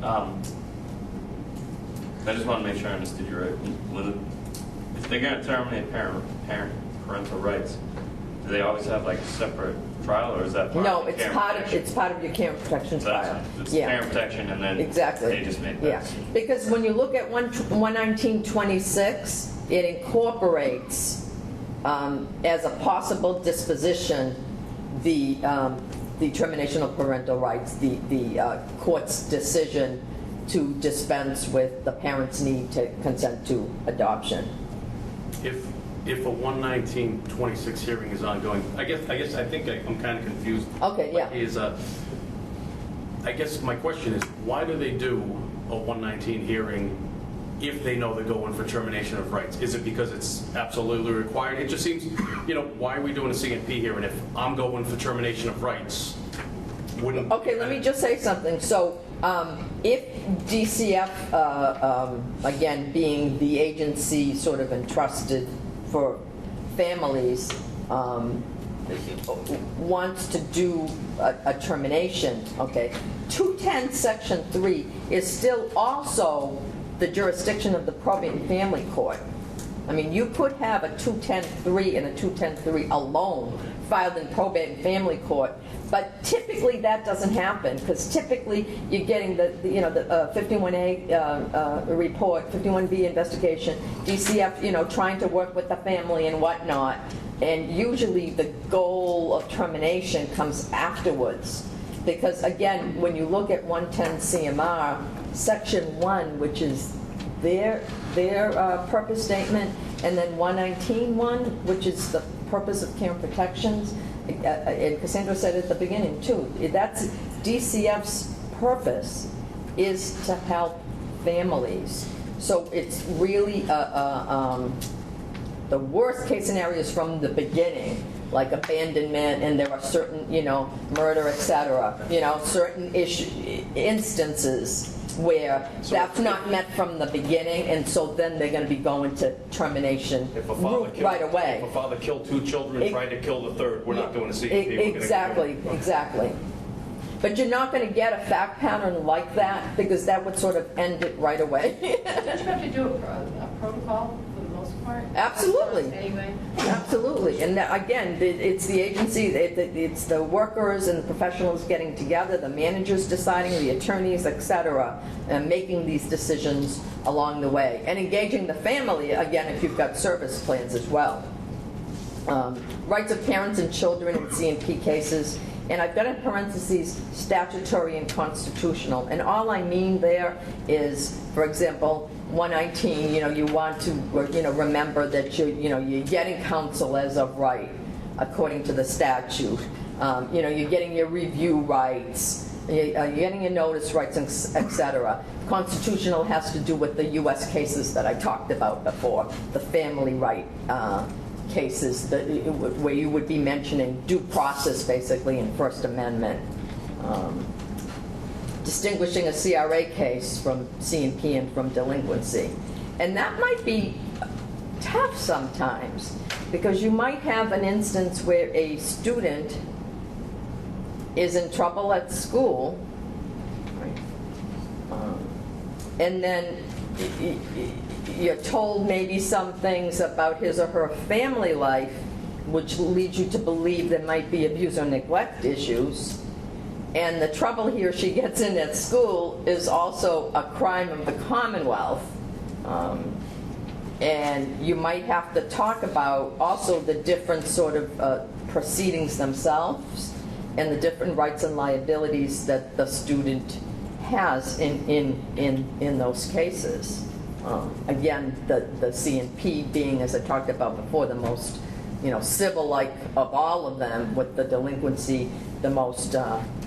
Speaker 7: I just want to make sure I understood you right. If they're going to terminate parental rights, do they always have like a separate trial, or is that part
Speaker 1: No,
Speaker 7: of the
Speaker 1: it's
Speaker 7: parent
Speaker 1: part of,
Speaker 7: protection?
Speaker 1: it's part of your parent protection
Speaker 7: So that's-
Speaker 1: trial.
Speaker 7: It's
Speaker 1: Yeah.
Speaker 7: parent protection, and then
Speaker 1: Exactly.
Speaker 7: they just make that.
Speaker 1: Yeah, because when you look at 11926, it incorporates as a possible disposition the termination of parental rights, the court's decision to dispense with the parent's need to consent to adoption.
Speaker 5: If a 11926 hearing is ongoing, I think I'm kind of confused.
Speaker 1: Okay, yeah.
Speaker 5: I guess my question is, why do they do a 119 hearing if they know they're going for termination of rights? Is it because it's absolutely required? It just seems, why are we doing a CNP hearing if I'm going for termination of rights? Wouldn't.
Speaker 1: Okay, let me just say something. So if DCF, again, being the agency sort of entrusted for families, wants to do a termination, okay, 210 Section 3 is still also the jurisdiction of the probate and family court. I mean, you could have a 210-3 and a 210-3 alone filed in probate and family court, but typically that doesn't happen, because typically you're getting the 51A report, 51B investigation, DCF, trying to work with the family and whatnot, and usually the goal of termination comes afterwards. Because again, when you look at 110 CMR, Section 1, which is their purpose statement, and then 119.1, which is the purpose of care and protections, and Cassandra said at the beginning too, that's DCF's purpose is to help families. So it's really the worst case scenarios from the beginning, like abandonment, and there are certain, murder, etc., certain instances where that's not met from the beginning, and so then they're going to be going to termination
Speaker 5: If a father
Speaker 1: right away.
Speaker 5: If a father killed 2 children and tried to kill the third, we're not doing a CNP.
Speaker 1: Exactly. But you're not going to get a fact pattern like that, because that would sort of end it right away.
Speaker 8: Don't you have to do a protocol for the most part?
Speaker 1: Absolutely.
Speaker 8: Anyway.
Speaker 1: Absolutely. And again, it's the agency, it's the workers and the professionals getting together, the managers deciding, the attorneys, etc., and making these decisions along the way. And engaging the family, again, if you've got service plans as well. Rights of parents and children in CNP cases. And I've got in parentheses statutory and constitutional. And all I mean there is, for example, 119, you want to, remember that you're getting counsel as of right, according to the statute. You're getting your review rights, you're getting your notice rights, etc. Constitutional has to do with the U.S. cases that I talked about before, the family right cases where you would be mentioning due process, basically, in First Amendment. Distinguishing a CRA case from CNP and from delinquency. And that might be tough sometimes, because you might have an instance where a student is in trouble at school, and then you're told maybe some things about his or her family life which leads you to believe there might be abuse or neglect issues. And the trouble he or she gets in at school is also a crime of the Commonwealth. And you might have to talk about also the different sort of proceedings themselves and the different rights and liabilities that the student has in those cases. Again, the CNP being, as I talked about before, the most civil-like of all of them, with the delinquency the most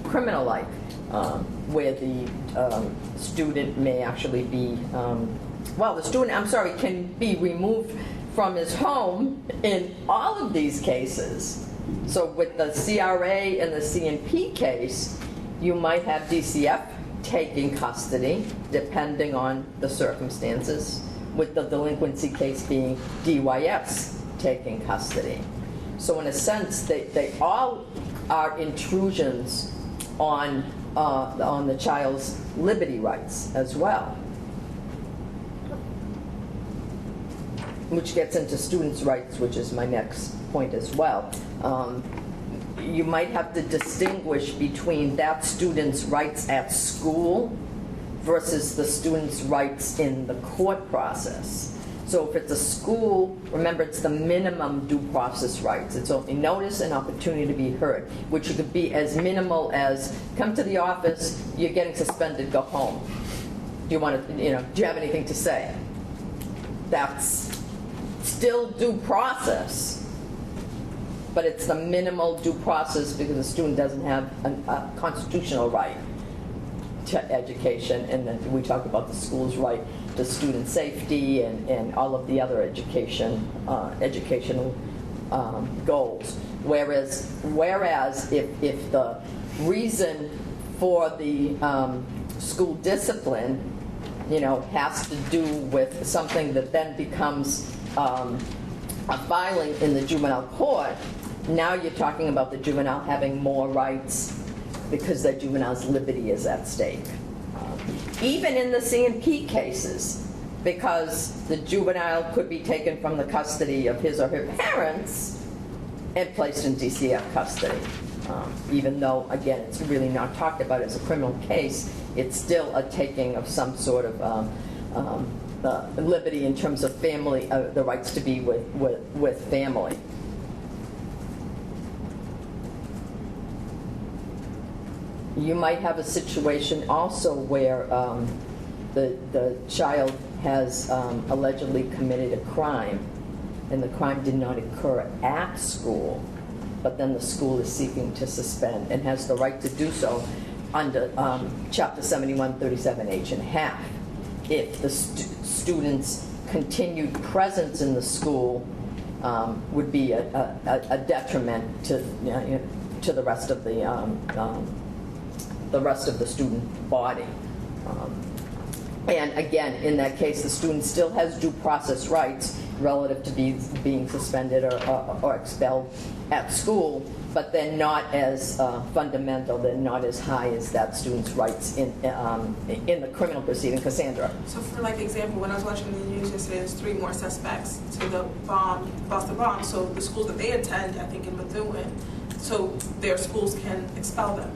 Speaker 1: criminal-like, where the student may actually be, the student, can be removed from his home in all of these cases. So with the CRA and the CNP case, you might have DCF taking custody, depending on the circumstances, with the delinquency case being DYS taking custody. So in a sense, they all are intrusions on the child's liberty rights as well. Which gets into students' rights, which is my next point as well. You might have to distinguish between that student's rights at school versus the student's rights in the court process. So if it's a school, remember it's the minimum due process rights. It's only notice and opportunity to be heard, which could be as minimal as come to the office, you're getting suspended, go home. Do you want to, do you have anything to say? That's still due process. But it's the minimal due process because the student doesn't have a constitutional right to education. And then we talk about the school's right to student safety and all of the other educational goals. Whereas if the reason for the school discipline, has to do with something that then becomes a filing in the juvenile court, now you're talking about the juvenile having more rights because the juvenile's liberty is at stake. Even in the CNP cases, because the juvenile could be taken from the custody of his or her parents and placed in DCF custody. Even though, again, it's really not talked about as a criminal case, it's still a taking of some sort of liberty in terms of family, the rights to be with family. You might have a situation also where the child has allegedly committed a crime, and the crime did not occur at school, but then the school is seeking to suspend and has the right to do so under Chapter 7137H and half. If the student's continued presence in the school would be a detriment to the rest of the student body. And again, in that case, the student still has due process rights relative to being suspended or expelled at school, but they're not as fundamental, they're not as high as that student's rights in the criminal proceeding. Cassandra.
Speaker 6: So for example, when I was watching the news yesterday, there's 3 more suspects to the Boston bomb. So the schools that they attend, I think in Methuen, so their schools can expel them.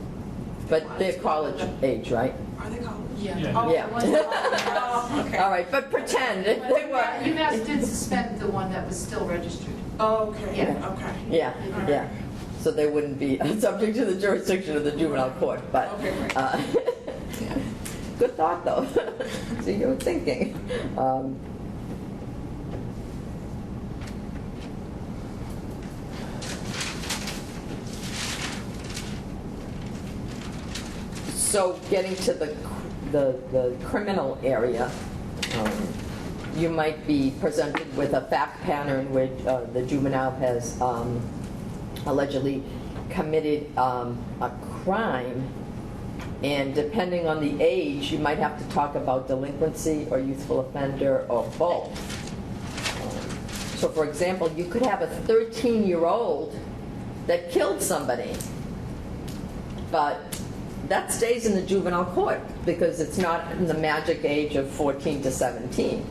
Speaker 1: But they're college age, right?
Speaker 6: Are they college?
Speaker 8: Yeah.
Speaker 6: Oh,
Speaker 1: Yeah.
Speaker 6: oh, okay.
Speaker 1: All right, but pretend.
Speaker 8: UMass did suspend the one that was still registered.
Speaker 6: Oh, okay.
Speaker 8: Yeah.
Speaker 6: Okay.
Speaker 1: Yeah. So they wouldn't be subject to the jurisdiction of the juvenile court, but
Speaker 6: Okay, great.
Speaker 1: Good thought, though. So you were thinking. So getting to the criminal area, you might be presented with a fact pattern where the juvenile has allegedly committed a crime, and depending on the age, you might have to talk about delinquency or youthful offender or both. So for example, you could have a 13-year-old that killed somebody, but that stays in the juvenile court because it's not in the magic age of 14 to 17.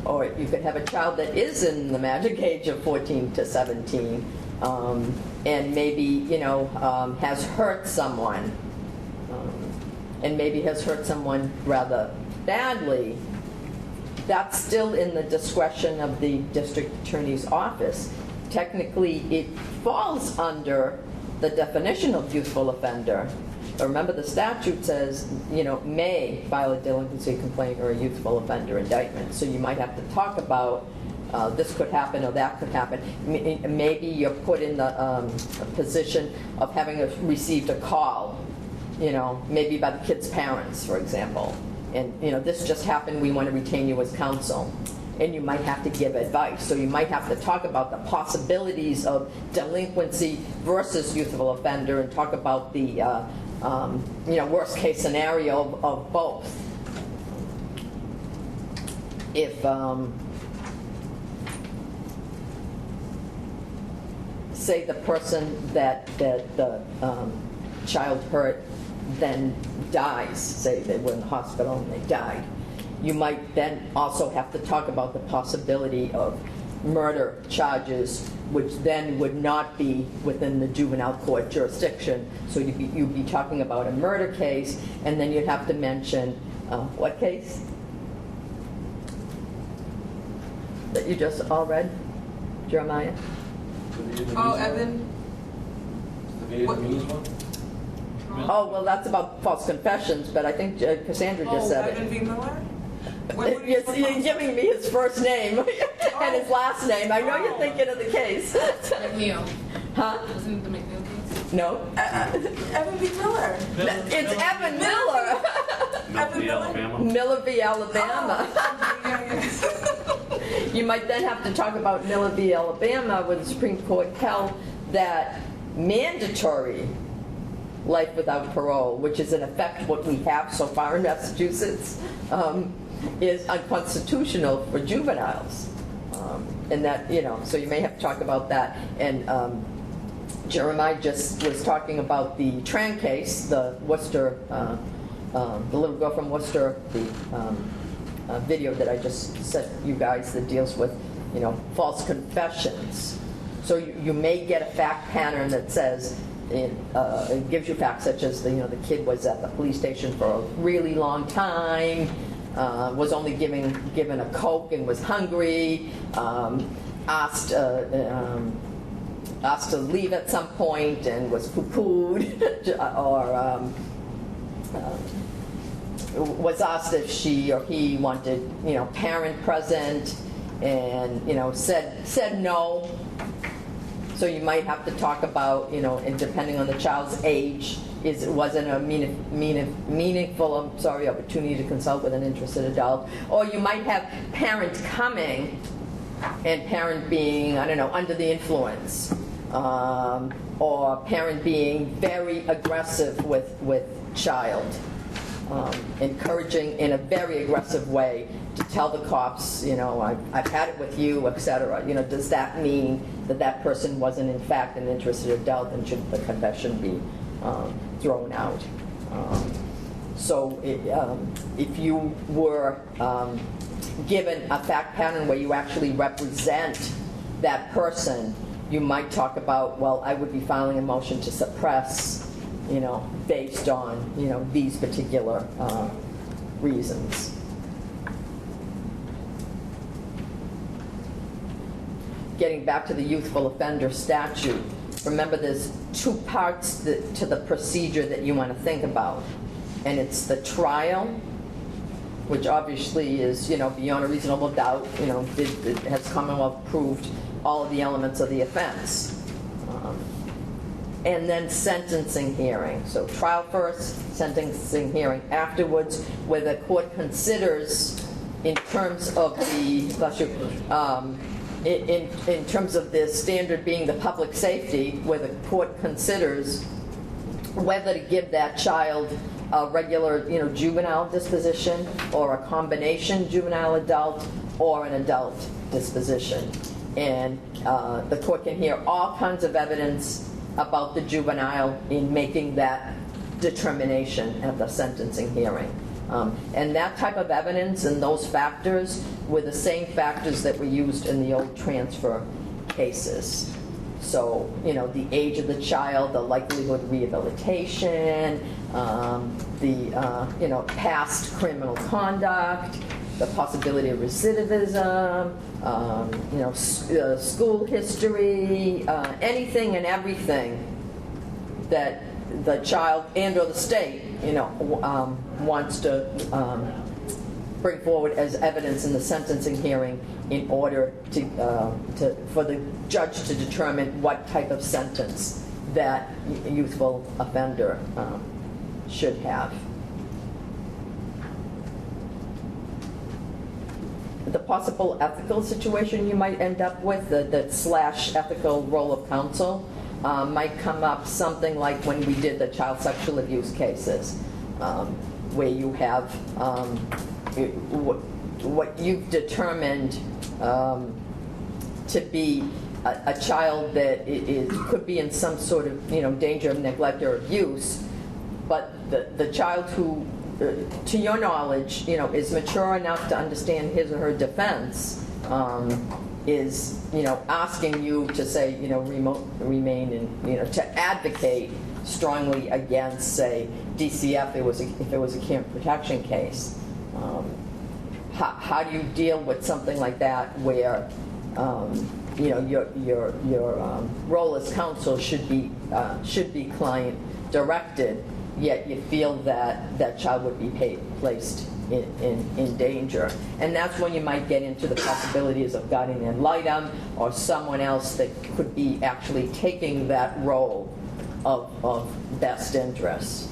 Speaker 1: Or you could have a child that is in the magic age of 14 to 17 and maybe, has hurt someone and maybe has hurt someone rather badly. That's still in the discretion of the district attorney's office. Technically, it falls under the definition of youthful offender. But remember, the statute says, may file a delinquency complaint or a youthful offender indictment. So you might have to talk about this could happen or that could happen. Maybe you're put in the position of having received a call, maybe by the kid's parents, for example. And, this just happened, we want to retain you as counsel. and you might have to give advice. So you might have to talk about the possibilities of delinquency versus youthful offender, and talk about the worst case scenario of both. If say the person that the child hurt then dies, say they were in the hospital and they died, you might then also have to talk about the possibility of murder charges, which then would not be within the juvenile court jurisdiction. So you'd be talking about a murder case, and then you'd have to mention what case that you just all read, Jeremiah?
Speaker 6: Oh, Evan.
Speaker 3: The Vietnamese one?
Speaker 1: Oh, well, that's about false confessions, but I think Cassandra just said
Speaker 6: Evan
Speaker 1: it.
Speaker 6: V. Miller?
Speaker 1: You're giving me his first name and his last name. I know you're thinking of the case.
Speaker 2: McNeil.
Speaker 1: Huh?
Speaker 2: Wasn't it the McNeil case?
Speaker 1: No?
Speaker 6: Evan V. Miller.
Speaker 1: It's Evan Miller.
Speaker 5: Milton, Alabama.
Speaker 1: Miller v. Alabama.
Speaker 6: Oh,
Speaker 1: You might then have to talk about Miller v. Alabama, where the Supreme Court held that mandatory life without parole, which is in effect what we have so far in Massachusetts, is unconstitutional for juveniles. And that, so you may have to talk about that. And Jeremiah just was talking about the Tran case, the Worcester, the little girl from Worcester, the video that I just sent you guys that deals with, false confessions. So you may get a fact pattern that says, it gives you facts such as the kid was at the police station for a really long time, was only given a Coke and was hungry, asked to leave at some point and was poo-pooed, or was asked if she or he wanted parent present, and said no. So you might have to talk about, and depending on the child's age, wasn't a meaningful opportunity to consult with an interested adult. Or you might have parent coming and parent being, under the influence, or parent being very aggressive with child, encouraging in a very aggressive way to tell the cops, I've had it with you, etc. Does that mean that person wasn't in fact an interested adult, and should the confession be thrown out? So if you were given a fact pattern where you actually represent that person, you might talk about, well, I would be filing a motion to suppress, based on, these particular reasons. Getting back to the youthful offender statute, remember there's two parts to the procedure that you want to think about. And it's the trial, which obviously is, beyond a reasonable doubt, it has Commonwealth proved all of the elements of the offense. And then sentencing hearing. So trial first, sentencing hearing afterwards, where the court considers, in terms of the, in terms of the standard being the public safety, where the court considers whether to give that child a regular, juvenile disposition, or a combination juvenile adult, or an adult disposition. And the court can hear all kinds of evidence about the juvenile in making that determination at the sentencing hearing. And that type of evidence and those factors were the same factors that were used in the old transfer cases. So, the age of the child, the likelihood of rehabilitation, the, past criminal conduct, the possibility of recidivism, school history, anything and everything that the child and or the state, wants to bring forward as evidence in the sentencing hearing in order for the judge to determine what type of sentence that youthful offender should have. the possible ethical situation you might end up with, the slash ethical role of counsel, might come up something like when we did the child sexual abuse cases, where you have what you've determined to be a child that could be in some sort of danger of neglect or abuse, but the child who, to your knowledge, is mature enough to understand his or her defense, is asking you to say remain and to advocate strongly against, say, DCF if it was a camp protection case. How do you deal with something like that where your role as counsel should be client directed, yet you feel that that child would be placed in danger? And that's when you might get into the possibilities of guardian ad litem or someone else that could be actually taking that role of best interest.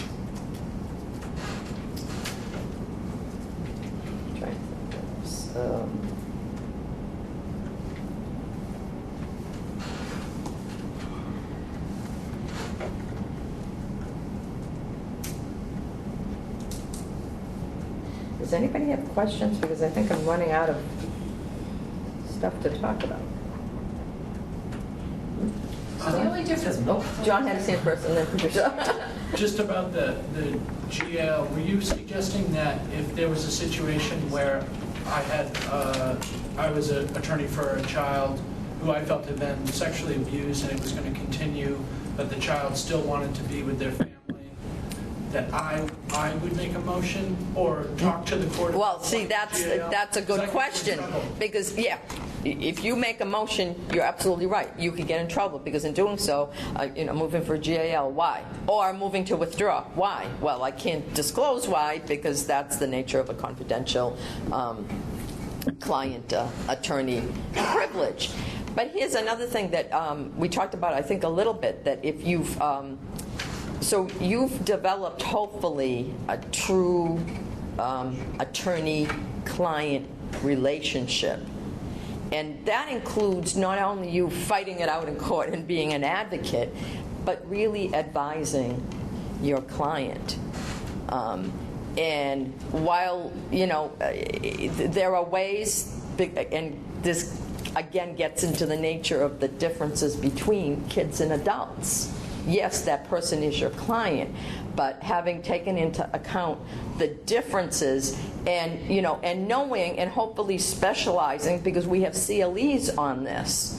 Speaker 1: Does anybody have questions? Because I think I'm running out of stuff to talk about.
Speaker 8: So the only difference.
Speaker 1: Oh, John had his hand first, and then Patricia.
Speaker 9: Just about the GL, were you suggesting that if there was a situation where I was an attorney for a child who I felt had been sexually abused and it was going to continue, but the child still wanted to be with their family, that I would make a motion or talk to the court?
Speaker 1: Well, see, that's a good question, because, if you make a motion, you're absolutely right. You could get in trouble, because in doing so, moving for GAL, why? Or moving to withdraw, why? Well, I can't disclose why, because that's the nature of a confidential client attorney privilege. But here's another thing that we talked about, I think, a little bit, that if you've you've developed, hopefully, a true attorney-client relationship. And that includes not only you fighting it out in court and being an advocate, but really advising your client. And while, there are ways, and this again gets into the nature of the differences between kids and adults. Yes, that person is your client, but having taken into account the differences and, and knowing and hopefully specializing, because we have CLEs on this,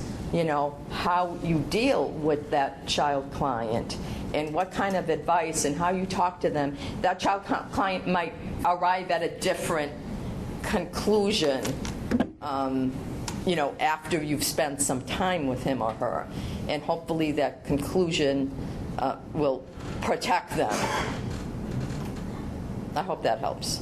Speaker 1: how you deal with that child client and what kind of advice and how you talk to them. That child client might arrive at a different conclusion, after you've spent some time with him or her. And hopefully that conclusion will protect them. I hope that helps.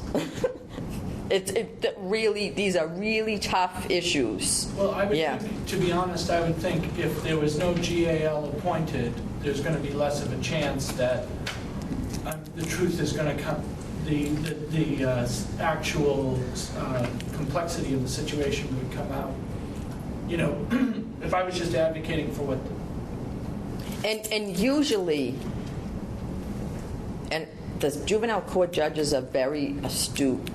Speaker 1: These are really tough issues.
Speaker 9: Well, I would think, to be honest, I would think if there was no GAL appointed, there's going to be less of a chance that the truth is going to come, the actual complexity of the situation would come out. If I was just advocating for what...
Speaker 1: And usually, and the juvenile court judges are very astute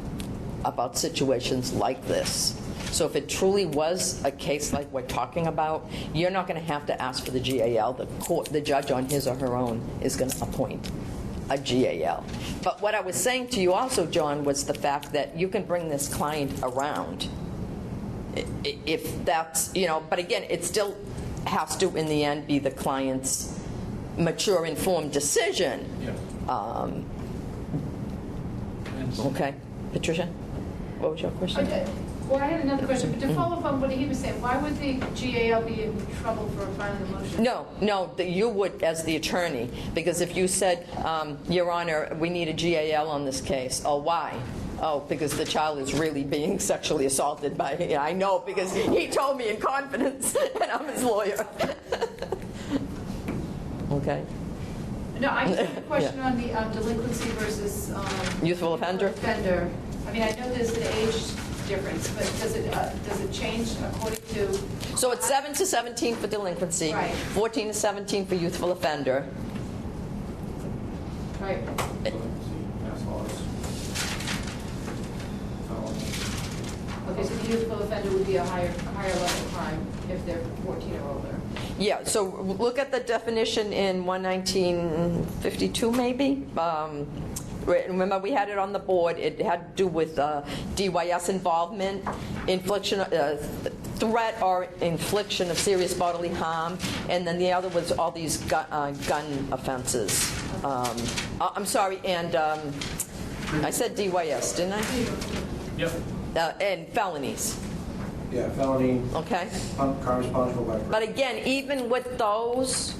Speaker 1: about situations like this. So if it truly was a case like we're talking about, you're not going to have to ask for the GAL. The judge on his or her own is going to appoint a GAL. But what I was saying to you also, John, was the fact that you can bring this client around. If that's, but again, it still has to, in the end, be the client's mature, informed decision.
Speaker 9: Yeah.
Speaker 1: Okay. Patricia, what was your question?
Speaker 8: Okay. Well, I had another question, but to follow up on what he was saying, why would the GAL be in trouble for filing a motion?
Speaker 1: No, you would as the attorney, because if you said, Your Honor, we need a GAL on this case, oh, why? Oh, because the child is really being sexually assaulted by, I know, because he told me in confidence, and I'm his lawyer. Okay.
Speaker 8: No, I just have a question on the delinquency versus
Speaker 1: Youthful offender?
Speaker 8: I mean, I know there's an age difference, but does it change according to?
Speaker 1: So it's 7 to 17 for delinquency,
Speaker 8: Right.
Speaker 1: 14 to 17 for youthful offender.
Speaker 8: Right. Okay, so the youthful offender would be a higher level crime if they're 14 or older.
Speaker 1: Yeah, so look at the definition in 1952 maybe. Remember, we had it on the board. It had to do with DYS involvement, infliction, threat or infliction of serious bodily harm, and then the other was all these gun offenses. I'm sorry, and I said DYS, didn't I?
Speaker 9: Yep.
Speaker 1: And felonies.
Speaker 10: Yeah, felony,
Speaker 1: Okay.
Speaker 10: car responsible by.
Speaker 1: But again, even with those,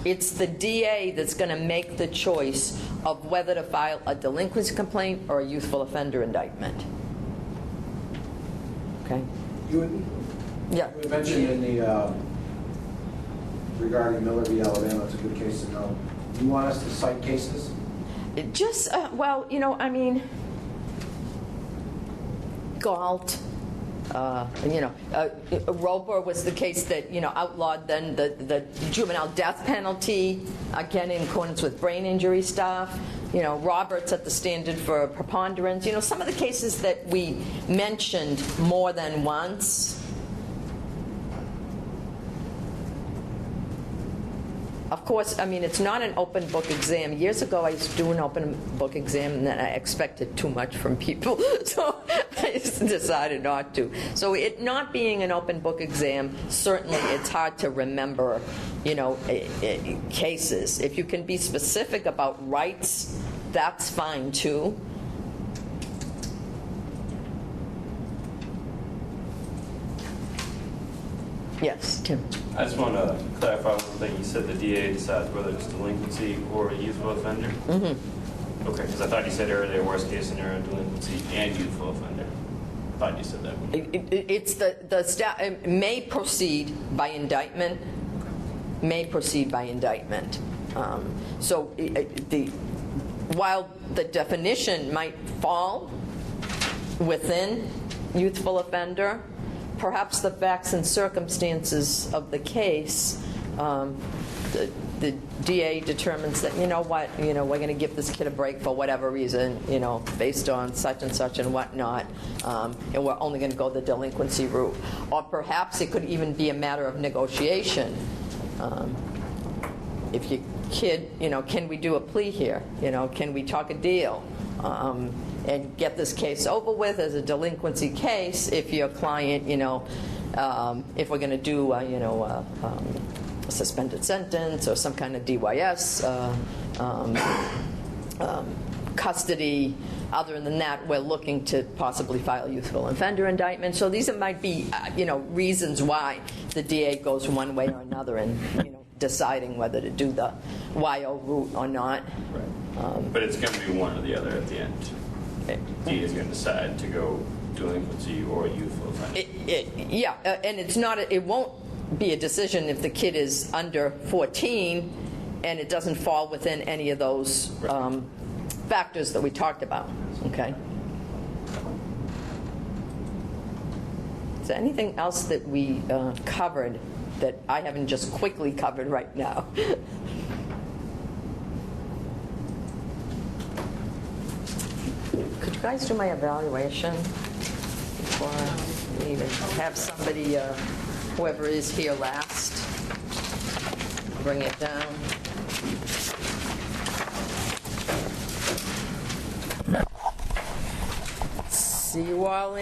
Speaker 1: it's the DA that's going to make the choice of whether to file a delinquency complaint or a youthful offender indictment. Okay?
Speaker 10: You
Speaker 1: Yeah.
Speaker 10: had mentioned in the, regarding Miller v. Alabama, it's a good case to know. You want us to cite cases?
Speaker 1: It just, well, you know, I mean, Galt, Roper was the case that, outlawed then the juvenile death penalty, again in accordance with brain injury stuff. Roberts set the standard for preponderance. Some of the cases that we mentioned more than once. Of course, I mean, it's not an open book exam. Years ago, I used to do an open book exam, and then I expected too much from people, so I just decided not to. So it not being an open book exam, certainly it's hard to remember, cases. If you can be specific about rights, that's fine too. Yes, Tim.
Speaker 7: I just want to clarify one thing. You said the DA decides whether it's delinquency or a youthful offender? Mm-hmm. Okay, because I thought you said earlier worst case scenario delinquency and youthful offender. I thought you said that.
Speaker 1: It's the may proceed by indictment. May proceed by indictment. While the definition might fall within youthful offender, perhaps the facts and circumstances of the case, the DA determines that, we're going to give this kid a break for whatever reason, based on such and such and whatnot, and we're only going to go the delinquency route. Or perhaps it could even be a matter of negotiation. If your kid, can we do a plea here? Can we talk a deal? And get this case over with as a delinquency case if your client, if we're going to do, a suspended sentence or some kind of DYS, custody. Other than that, we're looking to possibly file a youthful offender indictment. So these might be, reasons why the DA goes one way or another in, deciding whether to do the YO route or not.
Speaker 7: Right. But it's going to be one or the other at the end. DA is going to decide to go delinquency or youthful offender.
Speaker 1: And it's not. It won't be a decision if the kid is under 14 and it doesn't fall within any of those factors that we talked about. Okay. Is there anything else that we covered that I haven't just quickly covered right now? Could you guys do my evaluation before I leave and have somebody, whoever is here last, bring it down? See you all in